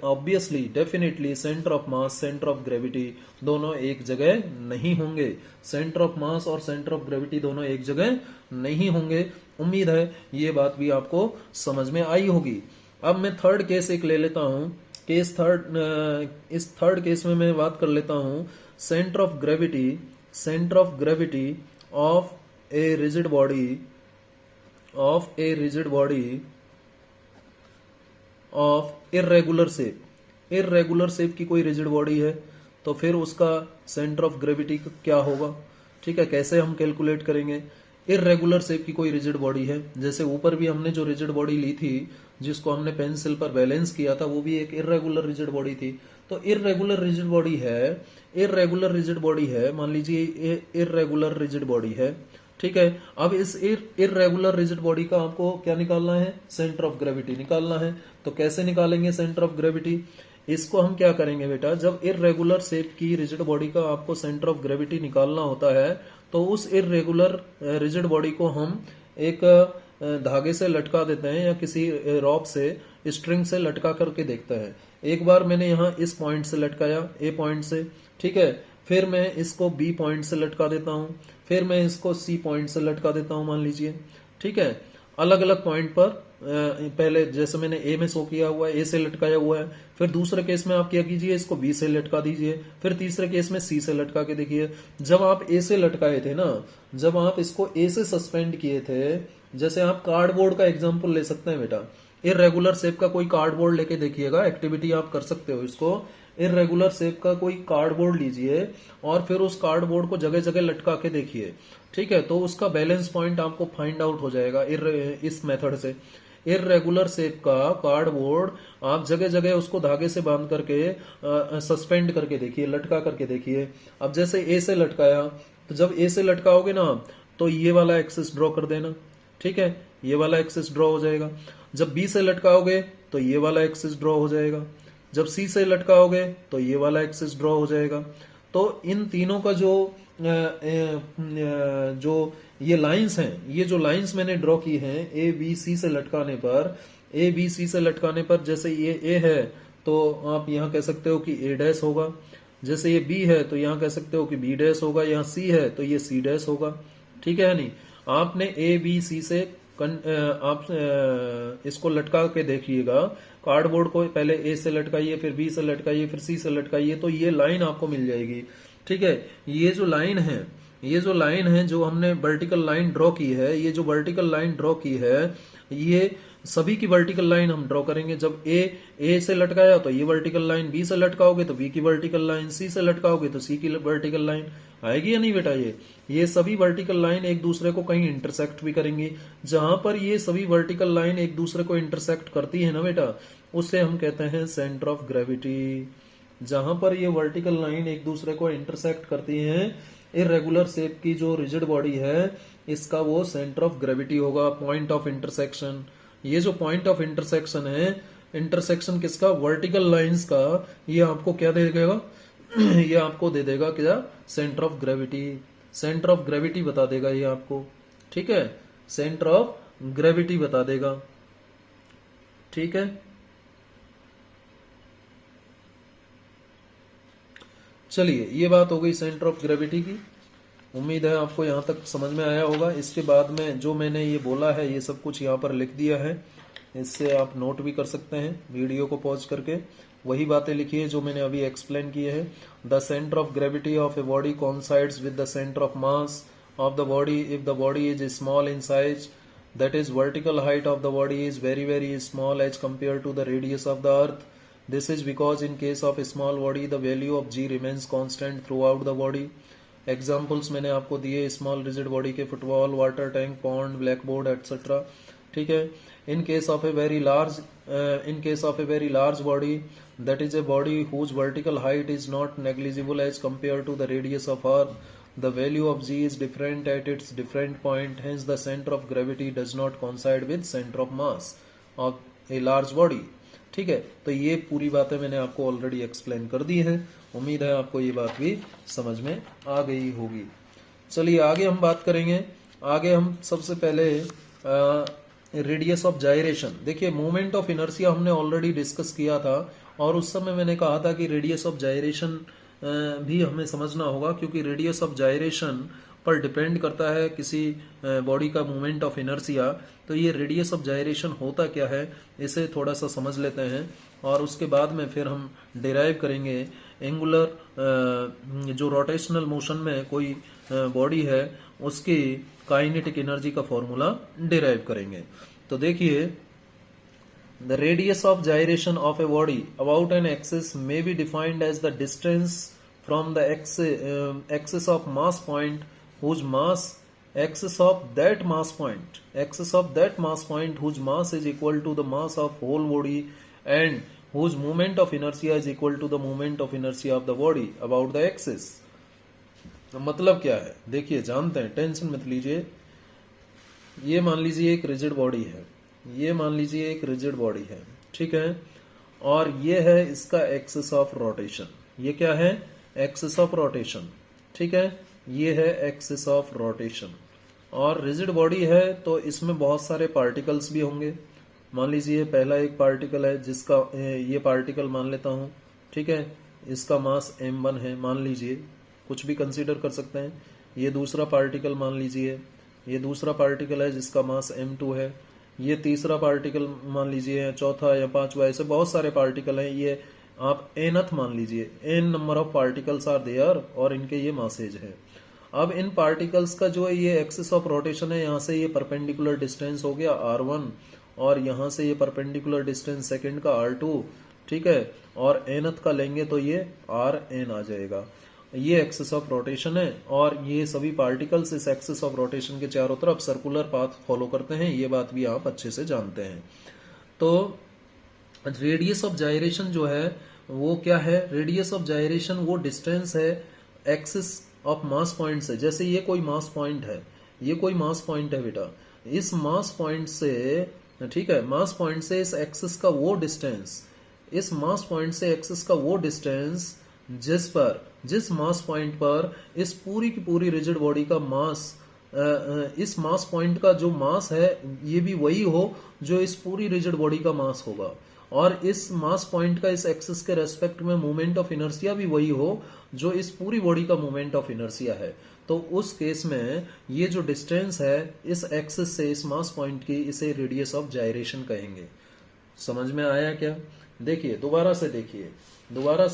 obviously definitely centre of mass, centre of gravity दोनों एक जगह नहीं होंगे। सेंटर ऑफ मास और सेंटर ऑफ ग्रेविटी दोनों एक जगह नहीं होंगे। उम्मीद है ये बात भी आपको समझ में आई होगी। अब मैं थर्ड केस एक ले लेता हूं। इस थर्ड केस में मैं बात कर लेता हूं centre of gravity, centre of gravity of a rigid body, of a rigid body of irregular shape. Irregular shape की कोई रिजिड बॉडी है तो फिर उसका सेंटर ऑफ ग्रेविटी क्या होगा? ठीक है, कैसे हम कैलकुलेट करेंगे? इर्रेगुलर शेप की कोई रिजिड बॉडी है, जैसे ऊपर भी हमने जो रिजिड बॉडी ली थी जिसको हमने पेंसिल पर बैलेंस किया था, वो भी एक इर्रेगुलर रिजिड बॉडी थी। तो इर्रेगुलर रिजिड बॉडी है, इर्रेगुलर रिजिड बॉडी है, मान लीजिए इर्रेगुलर रिजिड बॉडी है। ठीक है, अब इस इर्रेगुलर रिजिड बॉडी का आपको क्या निकालना है? सेंटर ऑफ ग्रेविटी निकालना है। तो कैसे निकालेंगे सेंटर ऑफ ग्रेविटी? इसको हम क्या करेंगे बेटा, जब इर्रेगुलर शेप की रिजिड बॉडी का आपको सेंटर ऑफ ग्रेविटी निकालना होता है तो उस इर्रेगुलर रिजिड बॉडी को हम एक धागे से लटका देते हैं या किसी रॉप से, स्ट्रिंग से लटका करके देखते हैं। एक बार मैंने यहाँ इस पॉइंट से लटकाया, ए पॉइंट से। ठीक है, फिर मैं इसको बी पॉइंट से लटका देता हूँ, फिर मैं इसको सी पॉइंट से लटका देता हूँ मान लीजिए। ठीक है, अलग अलग पॉइंट पर पहले जैसे मैंने ए में शो किया हुआ है, ए से लटकाया हुआ है। फिर दूसरे केस में आप क्या कीजिए, इसको बी से लटका दीजिए। फिर तीसरे केस में सी से लटका के देखिए। जब आप ए से लटकाए थे ना, जब आप इसको ए से सस्पेंड किए थे, जैसे आप कार्डबोर्ड का एग्जाम्पल ले सकते हैं बेटा। इर्रेगुलर शेप का कोई कार्डबोर्ड लेके देखिएगा, एक्टिविटी आप कर सकते हो इसको। इर्रेगुलर शेप का कोई कार्डबोर्ड लीजिए और फिर उस कार्डबोर्ड को जगह जगह लटका के देखिए। ठीक है, तो उसका बैलेंस पॉइंट आपको फाइंड आउट हो जाएगा इस मेथड से। इर्रेगुलर शेप का कार्डबोर्ड आप जगह जगह उसको धागे से बांध करके सस्पेंड करके देखिए, लटका करके देखिए। अब जैसे ए से लटकाया, तो जब ए से लटकाओगे ना तो ये वाला एक्सिस ड्रॉ कर देना। ठीक है, ये वाला एक्सिस ड्रॉ हो जाएगा। जब बी से लटकाओगे तो ये वाला एक्सिस ड्रॉ हो जाएगा। जब सी से लटकाओगे तो ये वाला एक्सिस ड्रॉ हो जाएगा। तो इन तीनों का जो ये लाइंस हैं, ये जो लाइंस मैंने ड्रॉ की हैं ए बी सी से लटकाने पर, ए बी सी से लटकाने पर, जैसे ये ए है तो आप यहाँ कह सकते हो कि ए डैश होगा, जैसे ये बी है तो यहाँ कह सकते हो कि बी डैश होगा, यहाँ सी है तो ये सी डैश होगा। ठीक है नहीं, आपने ए बी सी से आप इसको लटका के देखिएगा। कार्डबोर्ड को पहले ए से लटकाइए, फिर बी से लटकाइए, फिर सी से लटकाइए, तो ये लाइन आपको मिल जाएगी। ठीक है, ये जो लाइन है, ये जो लाइन है जो हमने वर्टिकल लाइन ड्रॉ की है, ये जो वर्टिकल लाइन ड्रॉ की है, ये सभी की वर्टिकल लाइन हम ड्रॉ करेंगे। जब ए से लटकाया तो ये वर्टिकल लाइन, बी से लटकाओगे तो बी की वर्टिकल लाइन, सी से लटकाओगे तो सी की वर्टिकल लाइन आएगी या नहीं बेटा? ये सभी वर्टिकल लाइन एक दूसरे को कहीं इंटरसेक्ट भी करेंगी। जहां पर ये सभी वर्टिकल लाइन एक दूसरे को इंटरसेक्ट करती है ना बेटा, उसे हम कहते हैं सेंटर ऑफ ग्रेविटी। जहां पर ये वर्टिकल लाइन एक दूसरे को इंटरसेक्ट करती हैं, इर्रेगुलर शेप की जो रिजिड बॉडी है, इसका वो सेंटर ऑफ ग्रेविटी होगा, पॉइंट ऑफ इंटरसेक्शन। ये जो पॉइंट ऑफ इंटरसेक्शन है, इंटरसेक्शन किसका? वर्टिकल लाइंस का, ये आपको क्या दे देगा? ये आपको दे देगा क्या? Centre of gravity. Centre of gravity बता देगा ये आपको। ठीक है, सेंटर ऑफ ग्रेविटी बता देगा। ठीक है, चलिए, ये बात हो गई सेंटर ऑफ ग्रेविटी की। उम्मीद है आपको यहाँ तक समझ में आया होगा। इसके बाद में जो मैंने ये बोला है ये सब कुछ यहाँ पर लिख दिया है, इससे आप नोट भी कर सकते हैं वीडियो को पॉज करके। वही बातें लिखिए जो मैंने अभी एक्सप्लेन किए हैं। The centre of gravity of a body coincides with the centre of mass of the body if the body is small in size, that is vertical height of the body is very small as compared to the radius of the earth. This is because in case of a small body the value of g remains constant throughout the body. Examples मैंने आपको दिए small rigid body के, football, water tank, pond, black board etcetera. ठीक है। In case of a very large body that is a body whose vertical height is not negligible as compare to the radius of earth, the value of g is different at its different point, hence the center of gravity does not coincide with center of mass of a large body. ठीक है, तो ये पूरी बातें मैंने आपको already explain कर दी हैं। उम्मीद है आपको ये बात भी समझ में आ गई होगी। चलिए आगे हम बात करेंगे। आगे हम सबसे पहले रेडियस ऑफ जायरेशन। देखिए मोमेंट ऑफ इनर्शिया हमने ऑलरेडी डिस्कस किया था, और उस समय मैंने कहा था कि रेडियस ऑफ जायरेशन भी हमें समझना होगा, क्योंकि रेडियस ऑफ जायरेशन पर डिपेंड करता है किसी बॉडी का मोमेंट ऑफ इनर्शिया। तो ये रेडियस ऑफ जायरेशन होता क्या है, इसे थोड़ा सा समझ लेते हैं, और उसके बाद में फिर हम डिराइव करेंगे एंगुलर जो रोटेशनल मोशन में कोई बॉडी है उसकी काइनेटिक एनर्जी का फॉर्मूला डिराइव करेंगे। तो देखिए, the radius of gyration of a body about an axis may be defined as the distance from the axis of mass point whose mass axis of that mass point whose mass is equal to the mass of whole body and whose moment of inertia is equal to the moment of inertia of the body about the axis. मतलब क्या है, देखिए जानते हैं, tension मत लीजिए। ये मान लीजिए एक रिजिड बॉडी है, ये मान लीजिए एक रिजिड बॉडी है, ठीक है, और ये है इसका एक्सिस ऑफ रोटेशन। ये क्या है, एक्सिस ऑफ रोटेशन, ठीक है, ये है एक्सिस ऑफ रोटेशन। और रिजिड बॉडी है तो इसमें बहुत सारे पार्टिकल्स भी होंगे। मान लीजिए पहला एक पार्टिकल है जिसका ये पार्टिकल मान लेता हूं, ठीक है, इसका मास m1 है, मान लीजिए, कुछ भी कंसीडर कर सकते हैं। ये दूसरा पार्टिकल मान लीजिए, ये दूसरा पार्टिकल है जिसका मास m2 है। ये तीसरा पार्टिकल मान लीजिए, चौथा या पांचवा, ऐसे बहुत सारे पार्टिकल हैं। ये आप nth मान लीजिए, n number of particles are there, और इनके ये मासेज है। अब इन पार्टिकल्स का जो है ये एक्सिस ऑफ रोटेशन है, यहाँ से ये परपेंडिकुलर डिस्टेंस हो गया r1, और यहाँ से ये परपेंडिकुलर डिस्टेंस सेकंड का r2, ठीक है, और nth का लेंगे तो ये rn आ जाएगा। ये एक्सिस ऑफ रोटेशन है, और ये सभी पार्टिकल्स इस एक्सिस ऑफ रोटेशन के चारों तरफ सर्कुलर पाथ फॉलो करते हैं। ये बात भी आप अच्छे से जानते हैं। तो रेडियस ऑफ जायरेशन जो है वो क्या है, रेडियस ऑफ जायरेशन वो डिस्टेंस है एक्सिस ऑफ मास पॉइंट से। जैसे ये कोई मास पॉइंट है, ये कोई मास पॉइंट है बेटा, इस मास पॉइंट से, ठीक है, मास पॉइंट से इस एक्सिस का वो डिस्टेंस, इस मास पॉइंट से एक्सिस का वो डिस्टेंस जिस मास पॉइंट पर इस पूरी की पूरी रिजिड बॉडी का मास, इस मास पॉइंट का जो मास है ये भी वही हो जो इस पूरी रिजिड बॉडी का मास होगा, और इस मास पॉइंट का इस एक्सिस के रेस्पेक्ट में मोमेंट ऑफ इनर्शिया भी वही हो जो इस पूरी बॉडी का मोमेंट ऑफ इनर्शिया है। तो उस केस में ये जो डिस्टेंस है इस एक्सिस से इस मास पॉइंट की, इसे रेडियस ऑफ जायरेशन कहेंगे। समझ में आया क्या? देखिए दोबारा से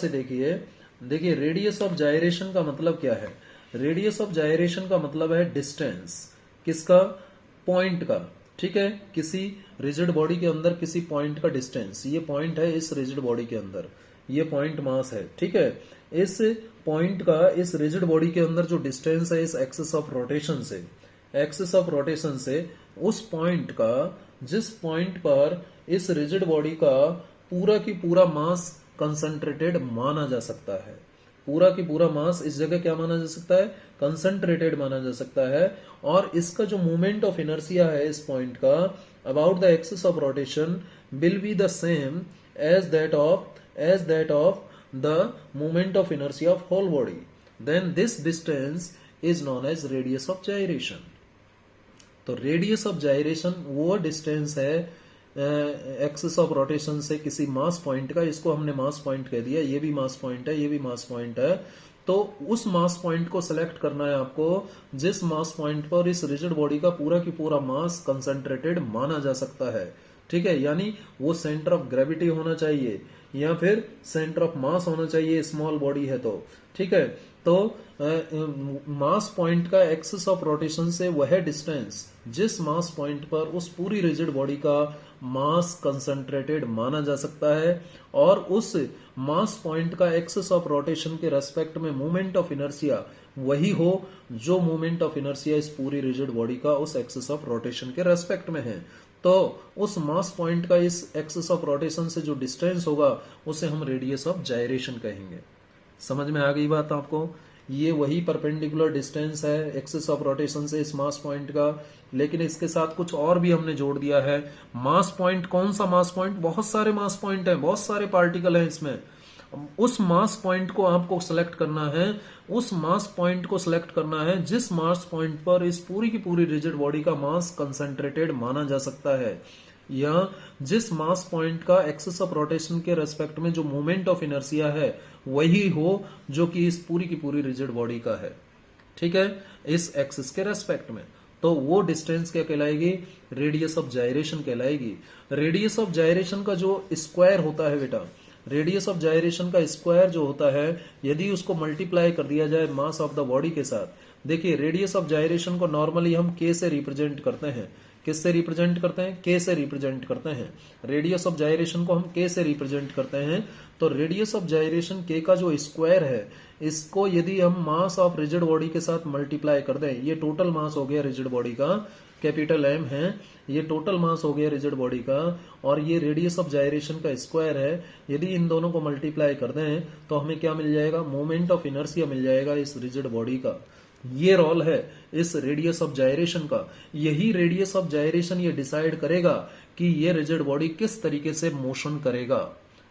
देखिए, देखिए रेडियस ऑफ जायरेशन का मतलब क्या है। रेडियस ऑफ जायरेशन का मतलब है डिस्टेंस, किसका, पॉइंट का, ठीक है, किसी रिजिड बॉडी के अंदर किसी पॉइंट का डिस्टेंस। ये पॉइंट है इस रिजिड बॉडी के अंदर, ये पॉइंट मास है, ठीक है। इस पॉइंट का इस रिजिड बॉडी के अंदर जो डिस्टेंस है इस एक्सिस ऑफ रोटेशन से, एक्सिस ऑफ रोटेशन से उस पॉइंट का, जिस पॉइंट पर इस रिजिड बॉडी का पूरा की पूरा मास कंसंट्रेटेड माना जा सकता है। पूरा की पूरा मास इस जगह क्या माना जा सकता है, कंसंट्रेटेड माना जा सकता है। और इसका जो मोमेंट ऑफ इनर्शिया है इस पॉइंट का about the axis of rotation will be the same as that of the moment of inertia of whole body, then this distance is known as radius of gyration. तो radius of gyration वो distance है axis of rotation से किसी मास point का, इसको हमने मास point कह दिया, ये भी मास पॉइंट है, ये भी मास पॉइंट है। तो उस मास पॉइंट को सिलेक्ट करना है आपको जिस मास पॉइंट पर इस रिजिड बॉडी का पूरा की पूरा मास कंसंट्रेटेड माना जा सकता है। ठीक है, यानी वो सेंटर ऑफ ग्रेविटी होना चाहिए या फिर सेंटर ऑफ मास होना चाहिए, स्मॉल बॉडी है तो। ठीक है, तो मास पॉइंट का एक्सिस ऑफ रोटेशन से वह डिस्टेंस जिस मास पॉइंट पर उस पूरी रिजिड बॉडी का मास कंसंट्रेटेड माना जा सकता है, और उस मास पॉइंट का एक्सिस ऑफ रोटेशन के रेस्पेक्ट में मोमेंट ऑफ इनर्शिया वही हो जो मोमेंट ऑफ इनर्शिया इस पूरी रिजिड बॉडी का उस एक्सिस ऑफ रोटेशन के रेस्पेक्ट में है। तो उस मास पॉइंट का इस एक्सिस ऑफ रोटेशन से जो डिस्टेंस होगा उसे हम रेडियस ऑफ जायरेशन कहेंगे। समझ में आ गई बात आपको? ये वही परपेंडिकुलर डिस्टेंस है एक्सिस ऑफ रोटेशन से इस मास पॉइंट का, लेकिन इसके साथ कुछ और भी हमने जोड़ दिया है। मास पॉइंट, कौन सा मास पॉइंट? बहुत सारे मास पॉइंट हैं, बहुत सारे पार्टिकल हैं इसमें। उस मास पॉइंट को आपको सिलेक्ट करना है, उस मास पॉइंट को सिलेक्ट करना है जिस मास पॉइंट पर इस पूरी की पूरी रिजिड बॉडी का मास कंसंट्रेटेड माना जा सकता है, या जिस मास पॉइंट का एक्सिस ऑफ रोटेशन के रेस्पेक्ट में जो मोमेंट ऑफ इनर्शिया है वही हो जो कि इस पूरी की पूरी रिजिड बॉडी का है। ठीक है, इस एक्सिस के रेस्पेक्ट में। तो वो डिस्टेंस क्या कहलाएगी? रेडियस ऑफ जायरेशन कहलाएगी। रेडियस ऑफ जायरेशन का जो स्क्वायर होता है बेटा, रेडियस ऑफ जायरेशन का स्क्वायर जो होता है, यदि उसको मल्टीप्लाई कर दिया जाए मास ऑफ द बॉडी के साथ, देखिए रेडियस ऑफ जायरेशन को नॉर्मली हम के से रिप्रेजेंट करते हैं। किससे रिप्रेजेंट करते हैं? के से रिप्रेजेंट करते हैं। रेडियस ऑफ जायरेशन को हम के से रिप्रेजेंट करते हैं। तो रेडियस ऑफ जायरेशन के का जो स्क्वायर है, इसको यदि हम मास ऑफ रिजिड बॉडी के साथ मल्टीप्लाई कर दें, ये टोटल मास हो गया रिजिड बॉडी का, कैपिटल एम है, ये टोटल मास हो गया रिजिड बॉडी का, और ये रेडियस ऑफ जायरेशन का स्क्वायर है। यदि इन दोनों को मल्टीप्लाई कर दें तो हमें क्या मिल जाएगा? मोमेंट ऑफ इनर्शिया मिल जाएगा इस रिजिड बॉडी का। ये रोल है इस रेडियस ऑफ जायरेशन का। यही रेडियस ऑफ जायरेशन ये डिसाइड करेगा कि ये रिजिड बॉडी किस तरीके से मोशन करेगा।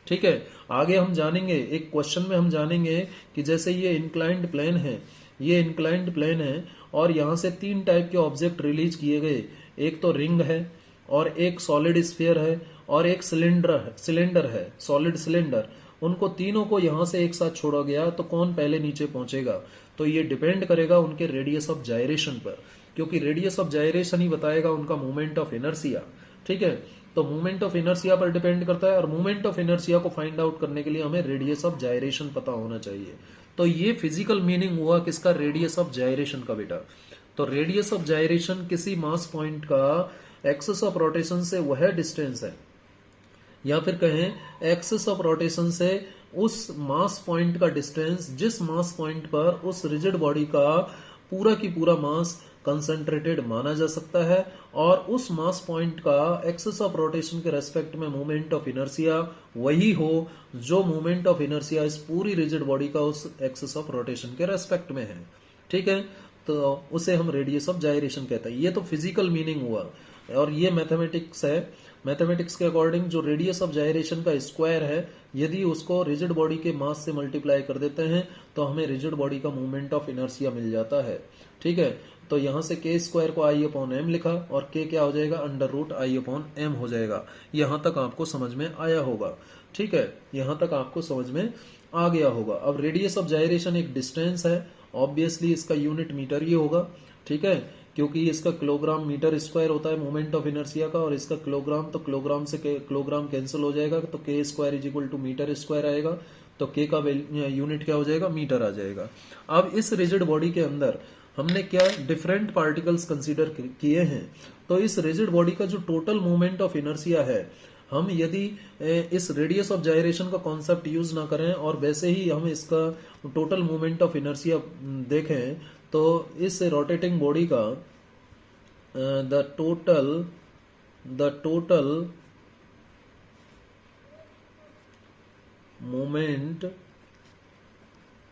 ठीक है, आगे हम जानेंगे, एक क्वेश्चन में हम जानेंगे कि जैसे ये इंक्लाइंड प्लेन है, ये इंक्लाइंड प्लेन है और यहां से तीन टाइप के ऑब्जेक्ट रिलीज किए गए। एक तो रिंग है, और एक सॉलिड स्फीयर है, और एक सिलेंडर है, सॉलिड सिलेंडर। उनको तीनों को यहां से एक साथ छोड़ा गया तो कौन पहले नीचे पहुंचेगा? तो ये डिपेंड करेगा उनके रेडियस ऑफ जायरेशन पर, क्योंकि रेडियस ऑफ जायरेशन ही बताएगा उनका मोमेंट ऑफ इनर्शिया। ठीक है, तो मोमेंट ऑफ इनर्शिया पर डिपेंड करता है, और मोमेंट ऑफ इनर्शिया को फाइंड आउट करने के लिए हमें रेडियस ऑफ जायरेशन पता होना चाहिए। तो ये फिजिकल मीनिंग हुआ किसका? रेडियस ऑफ जायरेशन का बेटा। तो रेडियस ऑफ जायरेशन किसी मास पॉइंट का एक्सिस ऑफ रोटेशन से वह डिस्टेंस है, या फिर कहें एक्सिस ऑफ रोटेशन से उस मास पॉइंट का डिस्टेंस जिस मास पॉइंट पर उस रिजिड बॉडी का पूरा की पूरा मास कंसंट्रेटेड माना जा सकता है, और उस मास पॉइंट का एक्सिस ऑफ रोटेशन के रेस्पेक्ट में मोमेंट ऑफ इनर्शिया वही हो जो मोमेंट ऑफ इनर्शिया इस पूरी रिजिड बॉडी का उस एक्सिस ऑफ रोटेशन के रेस्पेक्ट में है। ठीक है, तो उसे हम रेडियस ऑफ जायरेशन कहते हैं। ये तो फिजिकल मीनिंग हुआ, और ये मैथमेटिक्स है। मैथमेटिक्स के अकॉर्डिंग जो रेडियस ऑफ जायरेशन का स्क्वायर है, यदि उसको रिजिड बॉडी के मास से मल्टीप्लाई कर देते हैं तो हमें रिजिड बॉडी का मोमेंट ऑफ इनर्शिया मिल जाता है। ठीक है, तो यहां से के स्क्वायर को आई अपॉन एम लिखा, और के क्या हो जाएगा? Under root I upon M हो जाएगा। यहां तक आपको समझ में आया होगा। ठीक है, यहां तक आपको समझ में आ गया होगा। अब रेडियस ऑफ जायरेशन एक डिस्टेंस है, ऑब्वियसली इसका यूनिट मीटर ही होगा। ठीक है, क्योंकि इसका किलोग्राम मीटर स्क्वायर होता है मोमेंट ऑफ इनर्शिया का, और इसका किलोग्राम, तो किलोग्राम से किलोग्राम कैंसिल हो जाएगा, तो K square is equal to metre square आएगा। तो के का यूनिट क्या हो जाएगा? मीटर आ जाएगा। अब इस रिजिड बॉडी के अंदर हमने क्या डिफरेंट पार्टिकल्स कंसीडर किए हैं। तो इस रिजिड बॉडी का जो टोटल मोमेंट ऑफ इनर्शिया है, हम यदि इस रेडियस ऑफ जायरेशन का कॉन्सेप्ट यूज ना करें और वैसे ही हम इसका टोटल मोमेंट ऑफ इनर्शिया देखें, तो इस रोटेटिंग बॉडी का the total moment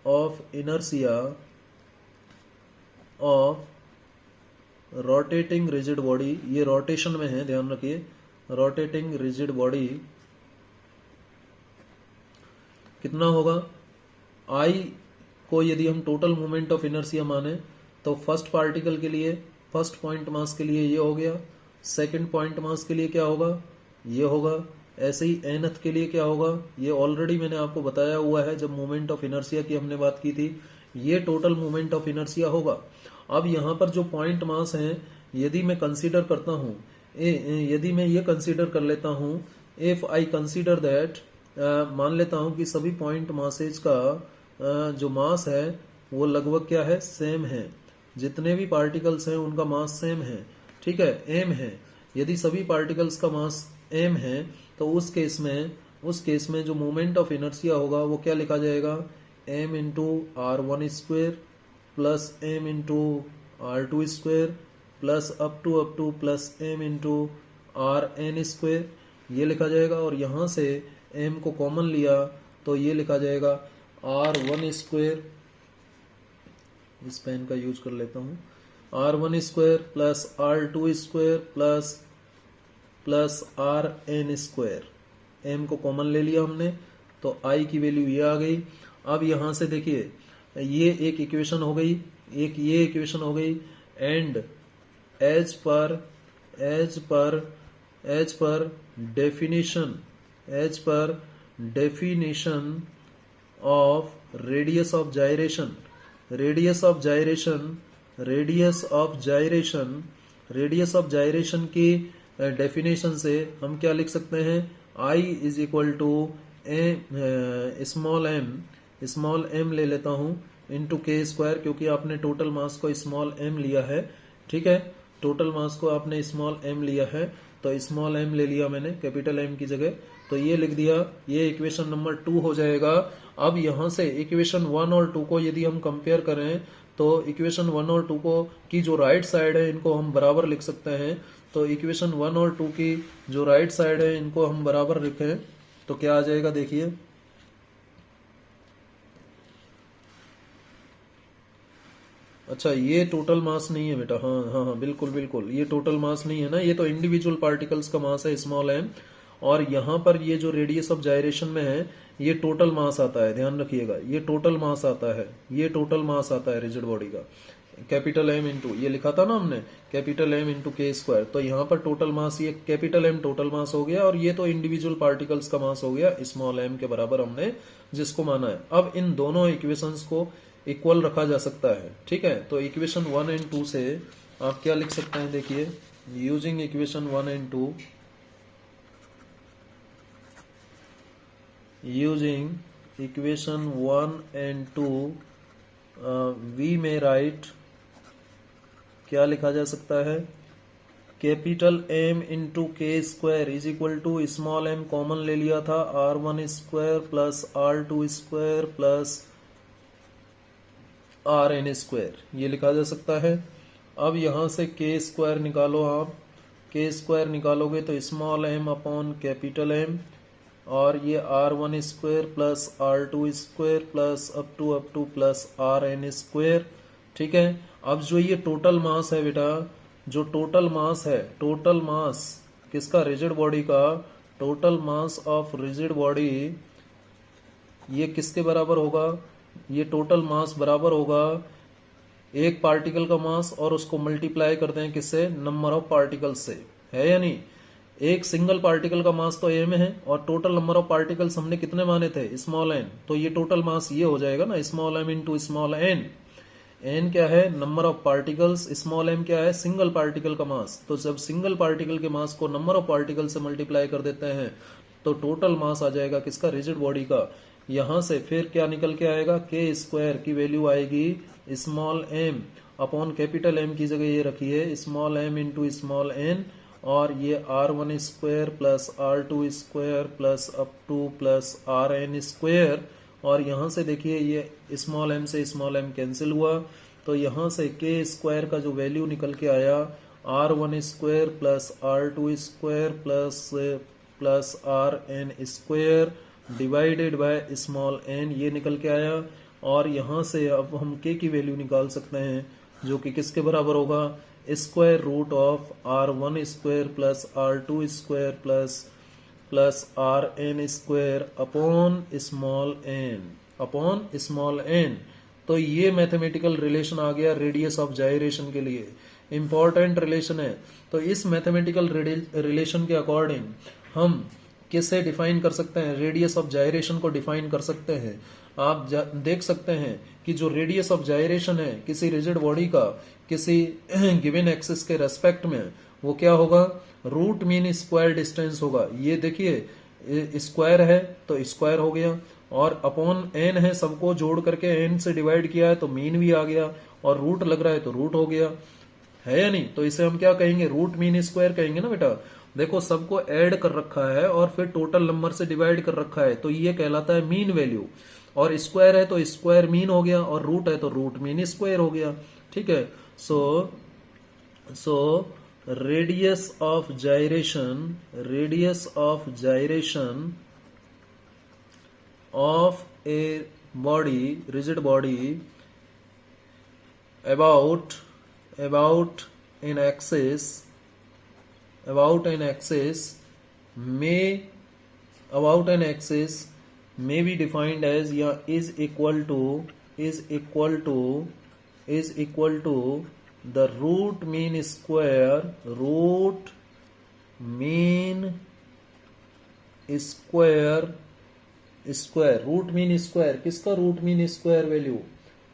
of inertia of rotating rigid body, ये रोटेशन में है, ध्यान रखिए, रोटेटिंग रिजिड बॉडी कितना होगा? आई को यदि हम टोटल मोमेंट ऑफ इनर्शिया माने तो फर्स्ट पार्टिकल के लिए, फर्स्ट पॉइंट मास के लिए ये हो गया, सेकंड पॉइंट मास के लिए क्या होगा? ये होगा, ऐसे ही nth के लिए क्या होगा, ये ऑलरेडी मैंने आपको बताया हुआ है जब मोमेंट ऑफ इनर्शिया की हमने बात की थी। ये टोटल मोमेंट ऑफ इनर्शिया होगा। अब यहाँ पर जो पॉइंट मास है, यदि मैं कंसीडर करता हूँ, यदि मैं ये कंसीडर कर लेता हूँ, इफ आई कंसीडर दैट, मान लेता हूँ कि सभी पॉइंट मासेज का जो मास है वो लगभग क्या है, सेम है। जितने भी पार्टिकल्स हैं उनका मास सेम है, ठीक है, एम है। यदि सभी पार्टिकल्स का मास एम है तो उस केस में जो मोमेंट ऑफ इनर्शिया होगा वो क्या लिखा जाएगा, M into R one square plus M into R two square plus up to plus M into R N square, ये लिखा जाएगा। और यहाँ से एम को कॉमन लिया तो ये लिखा जाएगा आर वन स्क्वेयर, इस पेन का यूज कर लेता हूँ, R one square plus R two square plus R N square. M को कॉमन ले लिया हमने तो आई की वैल्यू ये आ गई। अब यहां से देखिए, ये एक इक्वेशन हो गई, एक ये इक्वेशन हो गई, and as per definition of radius of gyration, radius of gyration की डेफिनेशन से हम क्या लिख सकते हैं, I is equal to small m ले लेता हूं इंटू के स्क्वायर, क्योंकि आपने टोटल मास को स्मॉल m लिया है, ठीक है, टोटल मास को आपने स्मॉल m लिया है तो स्मॉल m ले लिया मैंने कैपिटल M की जगह, तो ये लिख दिया। ये इक्वेशन नंबर 2 हो जाएगा। अब यहां से इक्वेशन 1 और 2 को यदि हम कंपेयर करें तो इक्वेशन 1 और 2 को की जो राइट साइड है इनको हम बराबर लिख सकते हैं। तो इक्वेशन 1 और 2 की जो राइट साइड है इनको हम बराबर लिखें तो क्या आ जाएगा, देखिए, अच्छा ये टोटल मास नहीं है बेटा, हाँ हाँ हाँ बिल्कुल बिल्कुल, ये टोटल मास नहीं है ना, ये तो इंडिविजुअल पार्टिकल्स का मास है स्मॉल m। और यहाँ पर ये जो रेडियस ऑफ जायरेशन में है ये टोटल मास आता है, ध्यान रखिएगा, ये टोटल मास आता है, ये टोटल मास आता है रिजिड बॉडी का, कैपिटल M इंटू, ये लिखा था ना हमने capital M into K square, तो यहाँ पर टोटल मास, ये कैपिटल M टोटल मास हो गया और ये तो इंडिविजुअल पार्टिकल्स का मास हो गया स्मॉल m के बराबर हमने जिसको माना है। अब इन दोनों इक्वेशंस को इक्वल रखा जा सकता है, ठीक है। तो इक्वेशन 1 एंड 2 से आप क्या लिख सकते हैं, देखिए, using equation 1 and 2, using equation 1 and 2 we may write, क्या लिखा जा सकता है, capital M into K square is equal to small m common ले लिया था r1 square plus r2 square plus R N square, ये लिखा जा सकता है। अब यहां से के स्क्वायर निकालो, आप के स्क्वायर निकालोगे तो small m upon capital M, और ये r1 square plus r2 square plus up to plus R N square, ठीक है। अब जो ये टोटल मास है बेटा, जो टोटल मास है, टोटल मास किसका, रिजिड बॉडी का, total mass of rigid body ये किसके बराबर होगा, ये टोटल मास बराबर होगा एक पार्टिकल का मास और उसको मल्टीप्लाई करते हैं किससे, नंबर ऑफ पार्टिकल्स से, है या नहीं। एक सिंगल पार्टिकल का मास तो m है और टोटल नंबर ऑफ पार्टिकल्स हमने कितने माने थे, स्मॉल n, तो ये टोटल मास ये हो जाएगा ना, small m into small n। n क्या है, number of particles, small m क्या है, सिंगल पार्टिकल का मास। तो जब सिंगल पार्टिकल के मास को नंबर ऑफ पार्टिकल से मल्टीप्लाई कर देते हैं तो टोटल मास आ जाएगा किसका, रिजिड बॉडी का। यहां से फिर क्या निकल के आएगा, के स्क्वायर की वैल्यू आएगी small m upon capital M की जगह ये रखिए small m into small n, और ये r1 square plus r2 square plus up to plus R N square, और यहां से देखिए ये स्मॉल m से स्मॉल m कैंसिल हुआ, तो यहां से के स्क्वायर का जो वैल्यू निकल के आया r1 square plus r2 square plus R N square divided by small n, ये निकल के आया। और यहां से अब हम k की वैल्यू निकाल सकते हैं जो कि किसके बराबर होगा, square root of r1 square plus r2 square plus R N square upon small n। तो ये मैथमेटिकल रिलेशन आ गया रेडियस ऑफ जायरेशन के लिए, इंपॉर्टेंट रिलेशन है। तो इस मैथमेटिकल रिलेशन के अकॉर्डिंग हम किसे डिफाइन कर सकते हैं? रेडियस ऑफ जायरेशन को डिफाइन कर सकते हैं। आप देख सकते हैं कि जो रेडियस ऑफ जायरेशन है किसी रिजिड बॉडी का किसी गिवन एक्सिस के रेस्पेक्ट में, वो क्या होगा? रूट मीन स्क्वायर डिस्टेंस होगा। ये देखिए स्क्वायर है तो स्क्वायर हो गया, और अपॉन एन है, सबको जोड़ करके एन से डिवाइड किया है तो मीन भी आ गया, और रूट लग रहा है तो रूट हो गया, है या नहीं? तो इसे हम क्या कहेंगे? रूट मीन स्क्वायर कहेंगे ना बेटा। देखो सबको ऐड कर रखा है और फिर टोटल नंबर से डिवाइड कर रखा है, तो ये कहलाता है मीन वैल्यू। और स्क्वायर है तो स्क्वायर मीन हो गया, और रूट है तो रूट मीन स्क्वायर हो गया। ठीक है। सो radius of gyration of a body, rigid body, about an axis may be defined as, या is equal to the root mean square root mean square किसका? Root mean square value.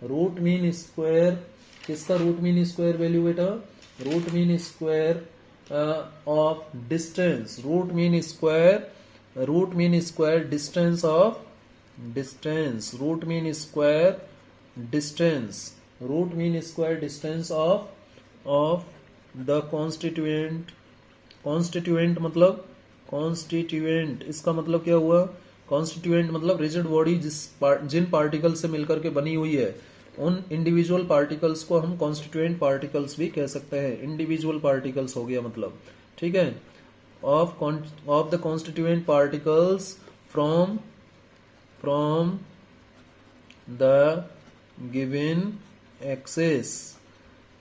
Root mean square किसका? Root mean square value बेटा। Root mean square of distance, root mean square distance of of the constituent मतलब इसका मतलब क्या हुआ? Constituent मतलब rigid body जिन particle से मिलकर के बनी हुई है, उन इंडिविजुअल पार्टिकल्स को हम कॉन्स्टिट्यूएंट पार्टिकल्स भी कह सकते हैं। इंडिविजुअल पार्टिकल्स हो गया मतलब, ठीक है। Of the constituent particles from the given axis.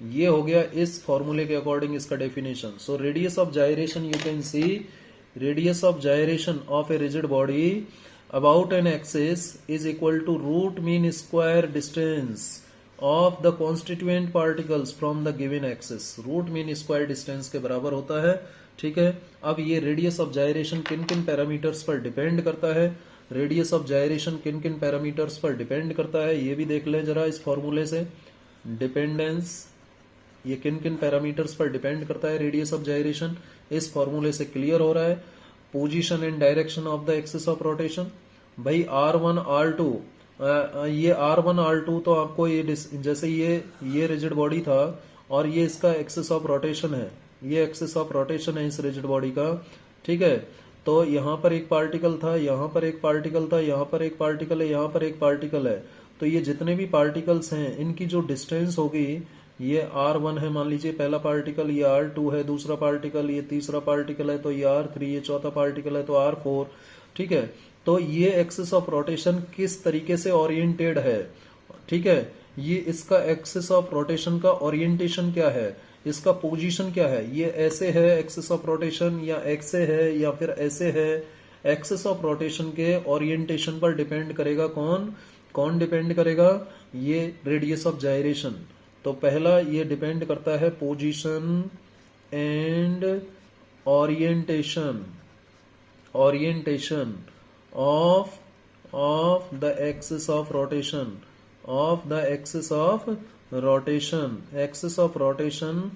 ये हो गया इस फॉर्मूले के अकॉर्डिंग इसका definition. So radius of gyration, you can see radius of gyration of a rigid body about an axis is equal to root mean square distance of the constituent particles from the given axis. Root mean square distance के बराबर होता है, ठीक है। अब ये radius of gyration किन किन पैरामीटर्स पर डिपेंड करता है, रेडियस ऑफ जायरेशन किन किन पैरामीटर्स पर डिपेंड करता है, ये भी देख लें जरा इस फॉर्मूले से। डिपेंडेंस, ये किन किन पैरामीटर्स पर डिपेंड करता है रेडियस ऑफ जायरेशन, इस फॉर्मूले से क्लियर हो रहा है। Position and direction of the axis of rotation, भाई R1 R2, ये R1 R2 तो आपको ये जैसे ये रिजिड बॉडी था और ये इसका एक्सिस ऑफ रोटेशन है, ये एक्सिस ऑफ रोटेशन है इस रिजिड बॉडी का, ठीक है। तो यहाँ पर एक पार्टिकल था, यहाँ पर एक पार्टिकल था, यहाँ पर एक पार्टिकल है, यहाँ पर एक पार्टिकल है। तो ये जितने भी पार्टिकल्स हैं इनकी जो डिस्टेंस होगी, ये R1 है मान लीजिए पहला पार्टिकल, ये R2 है दूसरा पार्टिकल, ये तीसरा पार्टिकल है तो ये R3, ये चौथा पार्टिकल है तो R4, ठीक है। तो ये एक्सिस ऑफ रोटेशन किस तरीके से ओरिएंटेड है, ठीक है। ये इसका एक्सिस ऑफ रोटेशन का ओरिएंटेशन क्या है, इसका पोजीशन क्या है, ये ऐसे है एक्सिस ऑफ रोटेशन या ऐसे है या फिर ऐसे है। एक्सिस ऑफ रोटेशन के ओरिएंटेशन पर डिपेंड करेगा कौन डिपेंड करेगा, ये रेडियस ऑफ जायरेशन। तो पहला ये डिपेंड करता है position and orientation of the axis of rotation, axis of rotation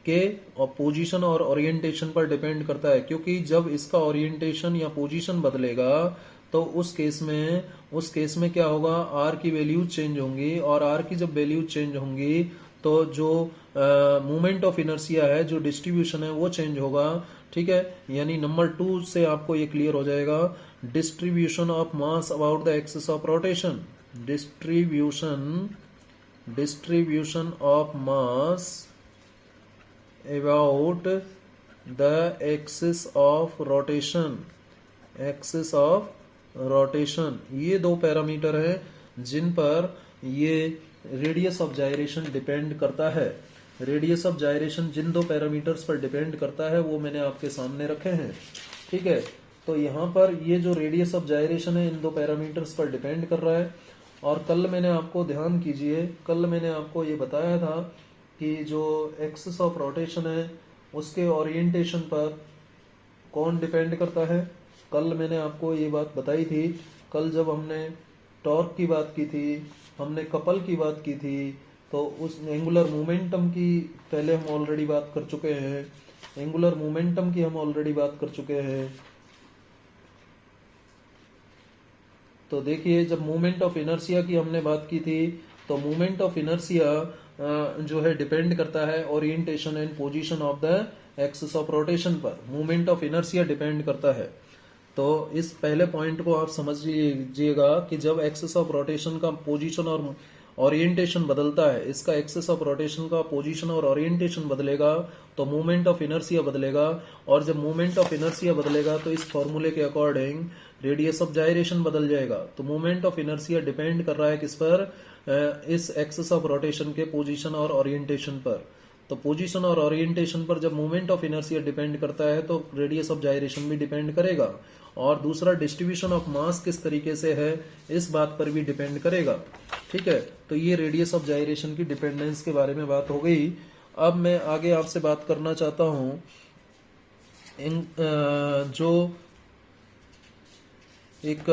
के पोजीशन और ओरिएंटेशन पर डिपेंड करता है। क्योंकि जब इसका ओरिएंटेशन या पोजीशन बदलेगा तो उस केस में क्या होगा, आर की वैल्यू चेंज होंगी, और आर की जब वैल्यू चेंज होंगी तो जो मोमेंट ऑफ इनर्शिया है, जो डिस्ट्रीब्यूशन है वो चेंज होगा, ठीक है। यानी नंबर 2 से आपको ये क्लियर हो जाएगा। Distribution of mass about the axis of rotation, distribution of mass about the axis of rotation, ये दो पैरामीटर हैं जिन पर ये रेडियस ऑफ जायरेशन डिपेंड करता है। रेडियस ऑफ जायरेशन जिन दो पैरामीटर्स पर डिपेंड करता है वो मैंने आपके सामने रखे हैं, ठीक है। तो यहाँ पर ये जो रेडियस ऑफ जायरेशन है इन दो पैरामीटर्स पर डिपेंड कर रहा है। और कल मैंने आपको, ध्यान कीजिए, कल मैंने आपको ये बताया था कि जो एक्सिस ऑफ रोटेशन है उसके ओरिएंटेशन पर कौन डिपेंड करता है, कल मैंने आपको ये बात बताई थी, कल जब हमने टॉर्क की बात की थी, हमने कपल की बात की थी, तो उस एंगुलर मोमेंटम की पहले हम ऑलरेडी बात कर चुके हैं, एंगुलर मोमेंटम की हम ऑलरेडी बात कर चुके हैं। तो देखिए जब मोमेंट ऑफ इनर्शिया की हमने बात की थी, तो मोमेंट ऑफ इनर्शिया जो है डिपेंड करता है orientation and position of the axis of rotation पर। मोमेंट ऑफ इनर्शिया डिपेंड करता है। तो इस पहले पॉइंट को आप समझ लीजिएगा कि जब एक्सिस ऑफ रोटेशन का पोजीशन और ओरिएंटेशन बदलता है, इसका एक्सिस ऑफ रोटेशन का पोजीशन और ओरिएंटेशन बदलेगा तो मोमेंट ऑफ इनर्शिया बदलेगा, और जब मोमेंट ऑफ इनर्शिया बदलेगा तो इस फॉर्मूले के अकॉर्डिंग रेडियस ऑफ जायरेशन बदल जाएगा। तो मोमेंट ऑफ इनर्शिया डिपेंड कर रहा है किस पर, इस एक्सिस ऑफ रोटेशन के पोजीशन और ओरिएंटेशन पर। तो पोजीशन और ओरिएंटेशन पर जब मोमेंट ऑफ इनर्शिया डिपेंड करता है तो रेडियस ऑफ जायरेशन भी डिपेंड करेगा, और दूसरा डिस्ट्रीब्यूशन ऑफ मास किस तरीके से है इस बात पर भी डिपेंड करेगा। ठीक है, तो ये रेडियस ऑफ जायरेशन की डिपेंडेंस के बारे में बात हो गई। अब मैं आगे आपसे बात करना चाहता हूं जो एक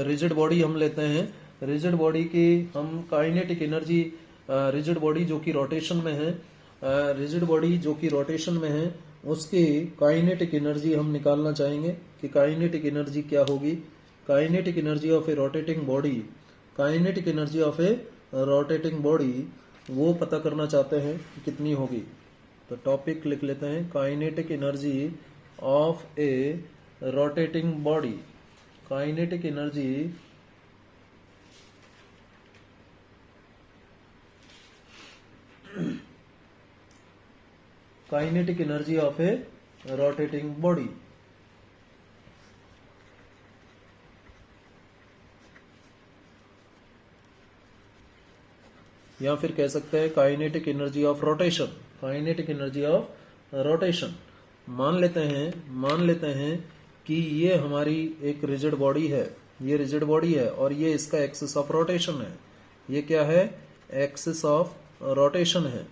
रिजिड बॉडी हम लेते हैं, रिजिड बॉडी की हम काइनेटिक एनर्जी, रिजिड बॉडी जो कि रोटेशन में है, रिजिड बॉडी जो कि रोटेशन में है उसकी काइनेटिक एनर्जी हम निकालना चाहेंगे कि काइनेटिक एनर्जी क्या होगी। Kinetic energy of A rotating body, kinetic energy of A rotating body वो पता करना चाहते हैं कि कितनी होगी। तो टॉपिक लिख लेते हैं, kinetic energy of A rotating body. Kinetic energy kinetic energy of A rotating body. या फिर कह सकते हैं kinetic energy of rotation, kinetic energy of rotation. मान लेते हैं कि ये हमारी एक रिजिड बॉडी है, ये रिजिड बॉडी है और ये इसका एक्सिस ऑफ रोटेशन है। ये क्या है, एक्सिस ऑफ रोटेशन है।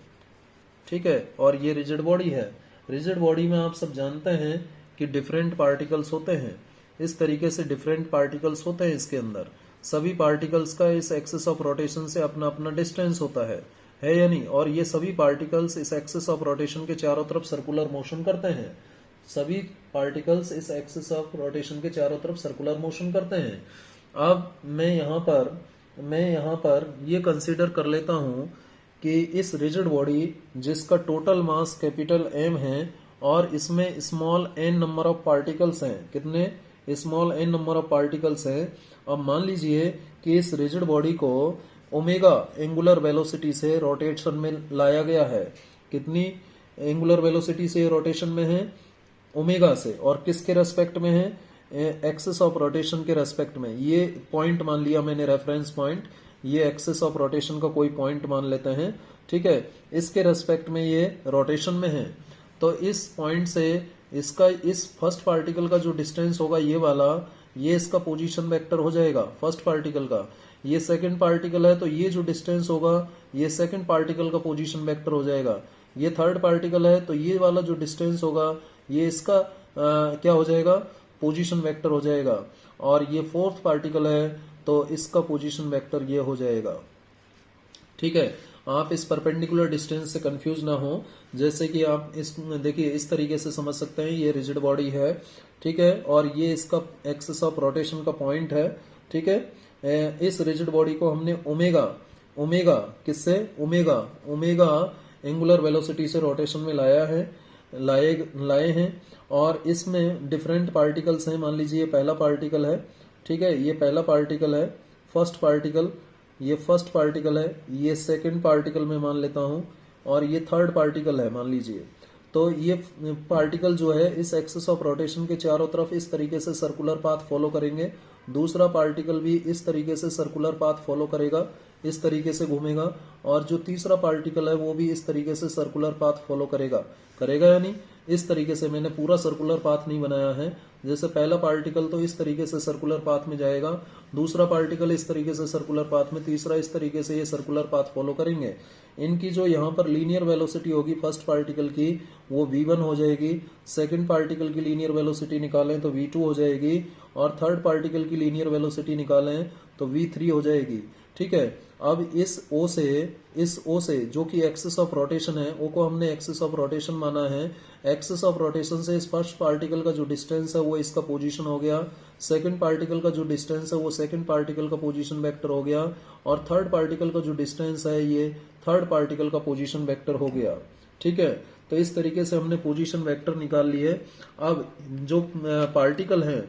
ठीक है, और ये रिजिड बॉडी है। रिजिड बॉडी में आप सब जानते हैं कि डिफरेंट पार्टिकल्स होते हैं, इस तरीके से डिफरेंट पार्टिकल्स होते हैं इसके अंदर। सभी पार्टिकल्स का इस एक्सिस ऑफ रोटेशन से अपना अपना डिस्टेंस होता है या नहीं। और ये सभी पार्टिकल्स इस एक्सिस ऑफ रोटेशन के चारों तरफ सर्कुलर मोशन करते हैं। सभी पार्टिकल्स इस एक्सिस ऑफ रोटेशन के चारों तरफ सर्कुलर मोशन करते हैं। अब मैं यहाँ पर ये कंसीडर कर लेता हूं कि इस रिजिड बॉडी जिसका टोटल मास कैपिटल M है और इसमें small n number of particles हैं, कितने, small n number of particles हैं। अब मान लीजिए कि इस रिजिड बॉडी को ओमेगा एंगुलर वेलोसिटी से रोटेशन में लाया गया है। कितनी एंगुलर वेलोसिटी से रोटेशन में है, ओमेगा से, और किसके रेस्पेक्ट में है, एक्सिस ऑफ रोटेशन के रेस्पेक्ट में। ये पॉइंट मान लिया मैंने रेफरेंस पॉइंट, ये एक्सिस ऑफ रोटेशन का कोई पॉइंट मान लेते हैं। ठीक है, इसके रेस्पेक्ट में ये रोटेशन में है। तो इस पॉइंट से इसका इस फर्स्ट पार्टिकल का जो डिस्टेंस होगा ये वाला, ये इसका पोजीशन वेक्टर हो जाएगा फर्स्ट पार्टिकल का। ये सेकंड पार्टिकल है तो ये जो डिस्टेंस होगा ये सेकंड पार्टिकल का पोजीशन वेक्टर हो जाएगा। ये थर्ड पार्टिकल है तो ये वाला जो डिस्टेंस होगा ये इसका क्या हो जाएगा, पोजीशन वेक्टर हो जाएगा। और ये फोर्थ पार्टिकल है तो इसका पोजीशन वेक्टर ये हो जाएगा। ठीक है, आप इस परपेंडिकुलर डिस्टेंस से कंफ्यूज ना हो। जैसे कि आप इस देखिए इस तरीके से समझ सकते हैं, ये रिजिड बॉडी है। ठीक है, और ये इसका एक्सिस ऑफ रोटेशन का पॉइंट है। ठीक है, इस रिजिड बॉडी को हमने ओमेगा किससे, ओमेगा एंगुलर वेलोसिटी से रोटेशन में लाए हैं। और इसमें डिफरेंट पार्टिकल्स हैं। मान लीजिए ये पहला पार्टिकल है। ठीक है, ये पहला पार्टिकल है, फर्स्ट पार्टिकल, ये फर्स्ट पार्टिकल है, ये सेकंड पार्टिकल में मान लेता हूं, और ये थर्ड पार्टिकल है मान लीजिए। तो ये पार्टिकल जो है इस एक्सिस ऑफ रोटेशन के चारों तरफ इस तरीके से सर्कुलर पाथ फॉलो करेंगे। दूसरा पार्टिकल भी इस तरीके से सर्कुलर पाथ फॉलो करेगा, इस तरीके से घूमेगा। और जो तीसरा पार्टिकल है वो भी इस तरीके से सर्कुलर पाथ फॉलो करेगा या नहीं। इस तरीके से मैंने पूरा सर्कुलर पाथ नहीं बनाया है। जैसे पहला पार्टिकल तो इस तरीके से सर्कुलर पाथ में जाएगा, दूसरा पार्टिकल इस तरीके से सर्कुलर पाथ में, तीसरा इस तरीके से ये सर्कुलर पाथ फॉलो करेंगे। इनकी जो यहाँ पर लीनियर वेलोसिटी होगी फर्स्ट पार्टिकल की वो v1 हो जाएगी, सेकंड पार्टिकल की लीनियर वेलोसिटी निकालें तो v2 हो जाएगी, और थर्ड पार्टिकल की लीनियर वेलोसिटी निकालें तो v3 हो जाएगी। ठीक है, अब इस ओ से जो कि एक्सिस ऑफ रोटेशन है, ओ को हमने एक्सिस ऑफ रोटेशन माना है। एक्सिस ऑफ रोटेशन से इस फर्स्ट पार्टिकल का जो डिस्टेंस है वो इसका पोजीशन हो गया, सेकंड पार्टिकल का जो डिस्टेंस है वो सेकंड पार्टिकल का पोजीशन वेक्टर हो गया, और थर्ड पार्टिकल का जो डिस्टेंस है ये थर्ड पार्टिकल का पोजीशन वेक्टर हो गया। ठीक है, तो इस तरीके से हमने पोजीशन वेक्टर निकाल लिए। अब जो पार्टिकल है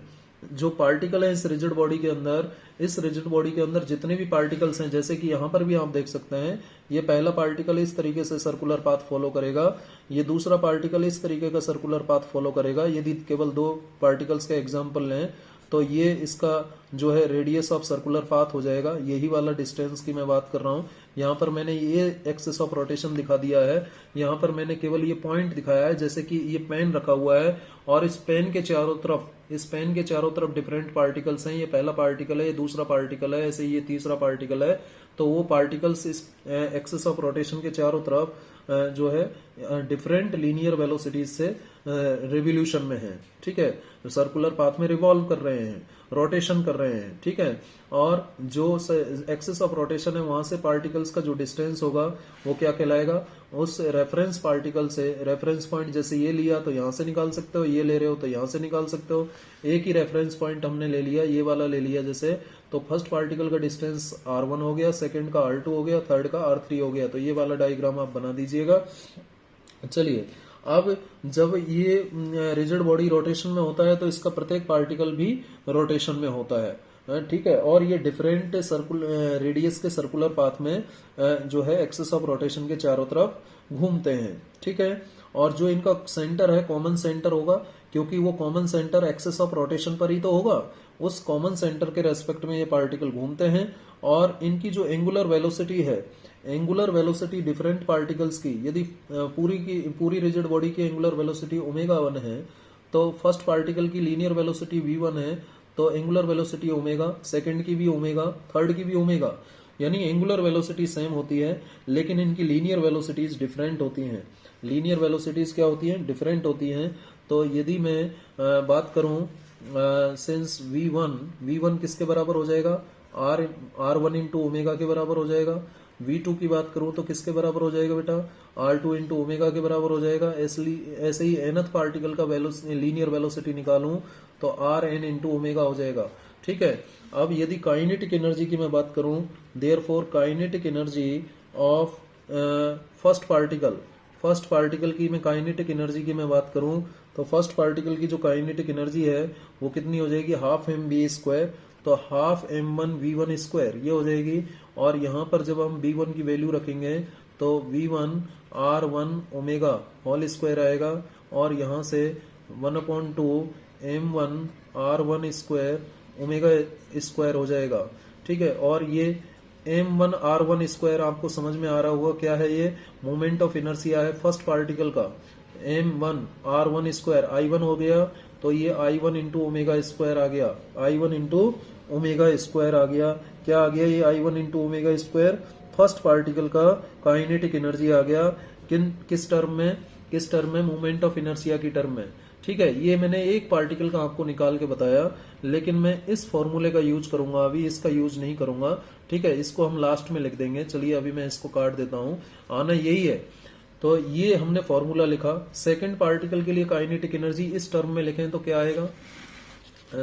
इस रिजिड बॉडी के अंदर, इस रिजिड बॉडी के अंदर जितने भी पार्टिकल्स हैं, जैसे कि यहाँ पर भी आप देख सकते हैं, ये पहला पार्टिकल इस तरीके से सर्कुलर पाथ फॉलो करेगा, ये दूसरा पार्टिकल इस तरीके का सर्कुलर पाथ फॉलो करेगा। यदि केवल दो पार्टिकल्स का एग्जाम्पल लें तो ये इसका जो है रेडियस ऑफ सर्कुलर पाथ हो जाएगा, यही वाला डिस्टेंस की मैं बात कर रहा हूँ। यहाँ पर मैंने ये एक्सिस ऑफ रोटेशन दिखा दिया है, यहाँ पर मैंने केवल ये पॉइंट दिखाया है, जैसे कि ये पेन रखा हुआ है और इस पेन के चारों तरफ डिफरेंट पार्टिकल्स हैं। ये पहला पार्टिकल है, ये दूसरा पार्टिकल है, ऐसे ये तीसरा पार्टिकल है। तो वो पार्टिकल्स इस एक्सिस ऑफ रोटेशन के चारों तरफ जो है डिफरेंट लीनियर वेलोसिटीज से रिवोल्यूशन में है। ठीक है, सर्कुलर पाथ में रिवॉल्व कर रहे हैं, रोटेशन कर रहे हैं। ठीक है, और जो एक्सिस ऑफ रोटेशन है वहां से पार्टिकल्स का जो डिस्टेंस होगा वो क्या कहलाएगा, उस रेफरेंस पार्टिकल से, रेफरेंस पॉइंट जैसे ये लिया तो यहां से निकाल सकते हो, ये ले रहे हो तो यहां से निकाल सकते हो। एक ही रेफरेंस पॉइंट हमने ले लिया, ये वाला ले लिया जैसे, तो फर्स्ट पार्टिकल का डिस्टेंस r1 हो गया, सेकंड का r2 हो गया, थर्ड का r3 हो गया। तो ये वाला डायग्राम आप बना दीजिएगा। चलिए, अब जब ये रिजिड बॉडी रोटेशन में होता है तो इसका प्रत्येक पार्टिकल भी रोटेशन में होता है। ठीक है, और ये डिफरेंट रेडियस के सर्कुलर पाथ में जो है एक्सिस ऑफ रोटेशन के चारों तरफ घूमते हैं। ठीक है, और जो इनका सेंटर है कॉमन सेंटर होगा, क्योंकि वो common centre axis of rotation पर ही तो होगा, उस कॉमन सेंटर के रेस्पेक्ट में ये पार्टिकल घूमते हैं। और इनकी जो एंगुलर वेलोसिटी है, एंगुलर वेलोसिटी डिफरेंट पार्टिकल्स की, यदि पूरी रिजिड बॉडी की एंगुलर वेलोसिटी ω1 है तो फर्स्ट पार्टिकल की लीनियर वेलोसिटी v1 है, तो एंगुलर वेलोसिटी ओमेगा, सेकंड की भी ओमेगा, थर्ड की भी ओमेगा, यानी एंगुलर वेलोसिटी सेम होती है लेकिन इनकी लीनियर वेलोसिटीज डिफरेंट होती हैं। लीनियर वेलोसिटीज क्या होती हैं, डिफरेंट होती हैं। तो यदि मैं बात करूं सिंस v1 किसके बराबर हो जाएगा, r1 इंटू ओमेगा के बराबर हो जाएगा। v2 की बात करूं तो किसके बराबर हो जाएगा बेटा, r2 इंटू ओमेगा के बराबर हो जाएगा। ऐसे ही nth पार्टिकल का लीनियर वेलोसिटी निकालूं तो rn इंटू ओमेगा हो जाएगा। ठीक है, अब यदि काइनेटिक एनर्जी की मैं बात करूं, therefore kinetic energy of first particle की मैं काइनेटिक एनर्जी की मैं बात करूं तो फर्स्ट पार्टिकल की जो काइनेटिक एनर्जी है वो कितनी हो जाएगी, हाफ mv², तो हाफ m1v1² ये हो जाएगी। और यहाँ पर जब हम v1 की वैल्यू रखेंगे तो v1 r1 omega whole square आएगा, और यहाँ से 1/2 m1 r1² ओमेगा स्क्वायर हो जाएगा। ठीक है, और ये m1 r1² आपको समझ में आ रहा होगा क्या है, ये मोमेंट ऑफ इनर्शिया है फर्स्ट पार्टिकल का। m1 r1² i1 हो गया, तो ये i1 इंटू ओमेगा स्क्वायर आ गया, i1 इंटू ओमेगा स्क्वायर आ गया। क्या आ गया, ये i1 into omega square first particle का काइनेटिक एनर्जी आ गया। किस टर्म में, मोमेंट ऑफ इनर्शिया की टर्म में। ठीक है, ये मैंने एक पार्टिकल का आपको निकाल के बताया, लेकिन मैं इस फॉर्मूले का यूज करूंगा, अभी इसका यूज नहीं करूंगा। ठीक है, इसको हम लास्ट में लिख देंगे। चलिए अभी मैं इसको काट देता हूं, आना यही है। तो ये हमने फॉर्मूला लिखा। सेकंड पार्टिकल के लिए काइनेटिक एनर्जी इस टर्म में लिखें तो क्या आएगा,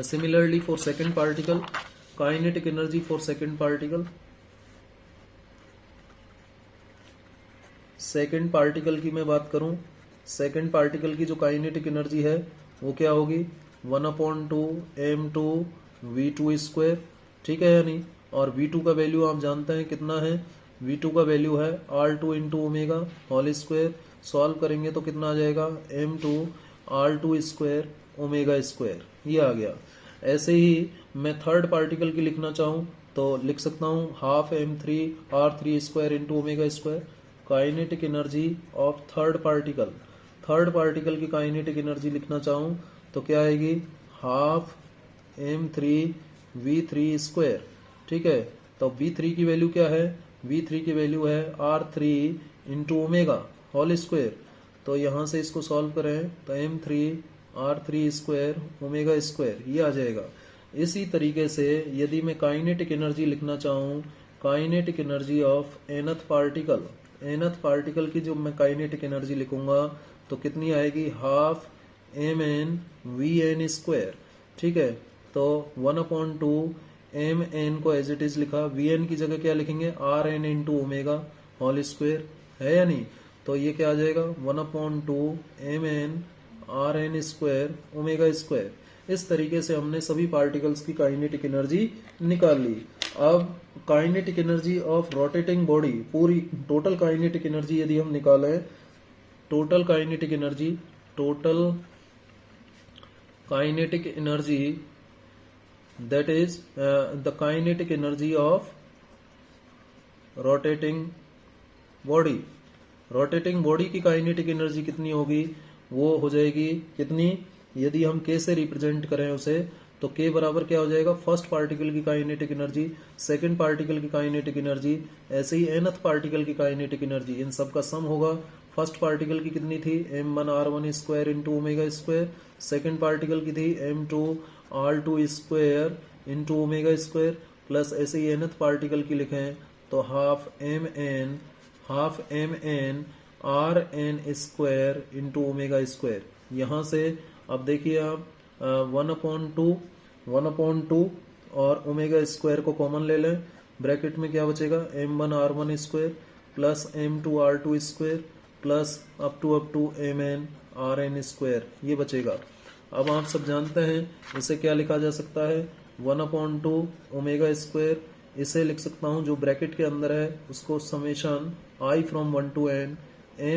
similarly for second particle, kinetic energy for second particle की मैं बात करूं, सेकंड पार्टिकल की जो काइनेटिक एनर्जी है वो क्या होगी, 1/2 m2v2²। ठीक है या नहीं, और v2 का वैल्यू आप जानते हैं कितना है, v2 का वैल्यू है r2 into omega whole square. Solve करेंगे तो कितना आ जाएगा, m2 r2² ओमेगा², ये आ गया। ऐसे ही मैं थर्ड पार्टिकल की लिखना चाहूं तो लिख सकता हूं half m3 r3² into omega. Kinetic energy of third particle, third particle की काइनेटिक एनर्जी लिखना चाहूं तो क्या आएगी, हाफ m3v3 स्क्वायर। ठीक है, तो v3 की वैल्यू क्या है, v3 की वैल्यू है r3 into omega whole square. तो यहां से इसको सॉल्व करें तो m3r3 स्क्वायर ओमेगा स्क्वायर ये आ जाएगा। इसी तरीके से यदि मैं काइनेटिक एनर्जी लिखना चाहूँ, kinetic energy of nth particle, nth particle की जो मैं काइनेटिक एनर्जी लिखूंगा तो कितनी आएगी, हाफ mn/v(n)स्क्वायर। ठीक है, तो 1/2 mn को एज इट इज लिखा, vn की जगह क्या लिखेंगे, rn into omega whole square, है या नहीं। तो ये क्या आ जाएगा, 1/2 mn rn square omega square. इस तरीके से हमने सभी पार्टिकल्स की काइनेटिक एनर्जी निकाल ली। अब kinetic energy of rotating body, पूरी टोटल काइनेटिक एनर्जी यदि हम निकालें, total kinetic energy that is the kinetic energy of rotating body, rotating body की काइनेटिक एनर्जी कितनी होगी, वो हो जाएगी कितनी, यदि हम k से रिप्रेजेंट करें उसे तो k बराबर क्या हो जाएगा, फर्स्ट पार्टिकल की काइनेटिक एनर्जी, सेकंड पार्टिकल की काइनेटिक एनर्जी, ऐसे ही nth पार्टिकल की काइनेटिक एनर्जी, इन सब का सम होगा। फर्स्ट पार्टिकल की कितनी थी, m1r1 square into omega square, second particle की थी m2r2 square into omega square, plus ऐसे ही nth पार्टिकल की लिखें तो half mn rn square into omega square. यहाँ से अब देखिए आप 1/2 और ओमेगा स्क्वायर को कॉमन ले लें, ब्रैकेट में क्या बचेगा, m1r1 square plus m2r2 square plus up to mn rn square, ये बचेगा। अब आप सब जानते हैं इसे क्या लिखा जा सकता है, 1/2 ओमेगा स्क्वायर, इसे लिख सकता हूं जो ब्रैकेट के अंदर है उसको summation i from 1 to n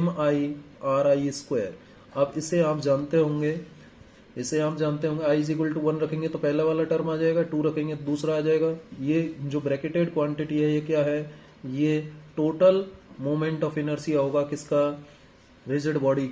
mi ri square. अब इसे आप जानते होंगे i इज इक्वल टू 1 रखेंगे तो पहला वाला टर्म आ जाएगा, 2 रखेंगे तो दूसरा आ जाएगा। ये जो ब्रैकेटेड क्वांटिटी है ये क्या है, ये टोटल मोमेंट ऑफ इनर्शिया होगा, किसका, रिजिड बॉडी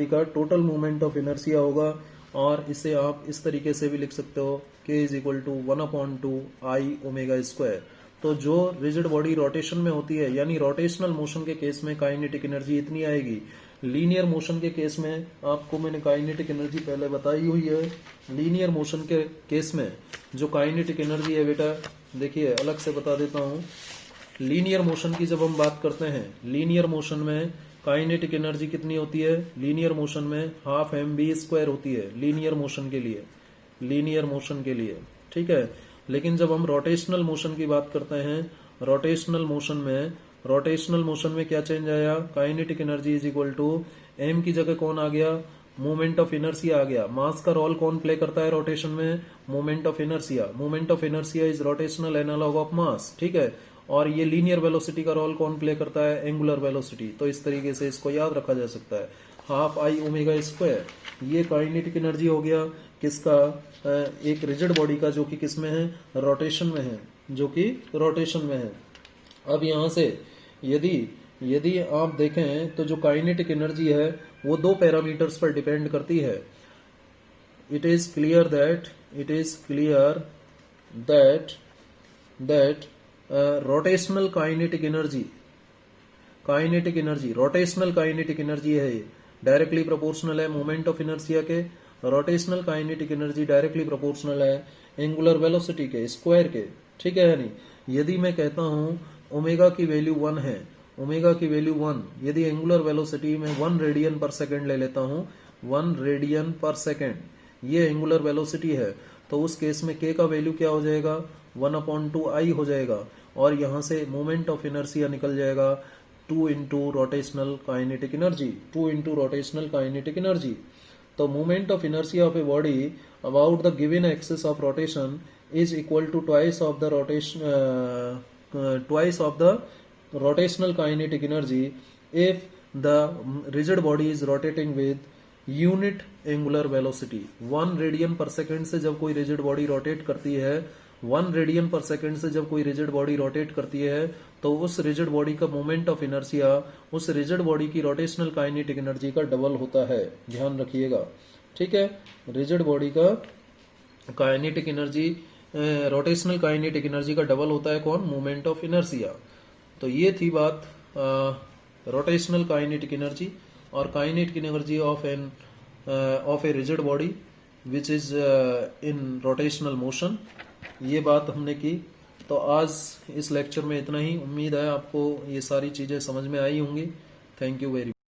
का टोटल मोमेंट ऑफ इनर्शिया होगा। और इसे आप इस तरीके से भी लिख सकते हो, k is equal to 1/2 i omega square. तो जो रिजिड बॉडी रोटेशन में होती है, यानी रोटेशनल मोशन के केस में काइनेटिक एनर्जी इतनी आएगी। लीनियर मोशन के केस में आपको मैंने काइनेटिक एनर्जी पहले बताई हुई है। लीनियर मोशन के केस में जो काइनेटिक एनर्जी है बेटा, देखिए अलग से बता देता हूं। लीनियर मोशन की जब हम बात करते हैं, लीनियर मोशन में काइनेटिक एनर्जी कितनी होती है, लीनियर मोशन में हाफ mv स्क्वायर होती है लीनियर मोशन के लिए, ठीक है। लेकिन जब हम रोटेशनल मोशन की बात करते हैं, रोटेशनल मोशन में क्या चेंज आया, kinetic energy is equal to m की जगह कौन आ गया, मोमेंट ऑफ इनर्शिया आ गया। मास का रोल कौन प्ले करता है रोटेशन में, moment of inertia is rotational analogue of mass, ठीक है। और ये लीनियर वेलोसिटी का रोल कौन प्ले करता है, एंगुलर वेलोसिटी। तो इस तरीके से इसको याद रखा जा सकता है, हाफ आई ओमेगा स्क्वायर। ये काइनेटिक एनर्जी हो गया किसका, एक रिजिड बॉडी का, जो कि किसमें है, रोटेशन में है, अब यहां से यदि आप देखें तो जो काइनेटिक एनर्जी है वो दो पैरामीटर्स पर डिपेंड करती है। It is clear that rotational kinetic energy है, ये डायरेक्टली प्रोपोर्शनल है मोमेंट ऑफ इनर्शिया के। Rotational kinetic energy directly proportional है एंगुलर वेलोसिटी के स्क्वायर के, ठीक है। यानी यदि मैं कहता हूं ओमेगा की वैल्यू 1 है, यदि एंगुलर वेलोसिटी में 1 रेडियन पर सेकंड ले लेता हूं, 1 रेडियन पर सेकंड ये एंगुलर वेलोसिटी है, तो उस केस में k का वैल्यू क्या हो जाएगा, 1/2 i हो जाएगा। और यहां से मोमेंट ऑफ इनर्शिया निकल जाएगा 2 इंटू रोटेशनल काइनेटिक एनर्जी। तो moment of inertia of a body about the given axis of rotation is equal to twice of the rotational kinetic energy if the rigid body is rotating with unit angular velocity। 1 radian पर second से जब कोई rigid body rotate करती है 1 radian पर second से जब कोई रिजिड बॉडी रोटेट करती है तो उस रिजिड बॉडी का मोमेंट ऑफ इनर्शिया उस रिजिड बॉडी की रोटेशनल काइनेटिक एनर्जी का डबल होता है। ध्यान रखिएगा, ठीक है। रिजिड बॉडी का kinetic energy rotational kinetic energy का डबल होता है कौन? Moment of inertia. तो ये थी बात रोटेशनल काइनेटिक एनर्जी और kinetic energy of a rigid body which is in rotational motion. ये बात हमने की। तो आज इस लेक्चर में इतना ही। उम्मीद है आपको ये सारी चीजें समझ में आई होंगी। Thank you very much.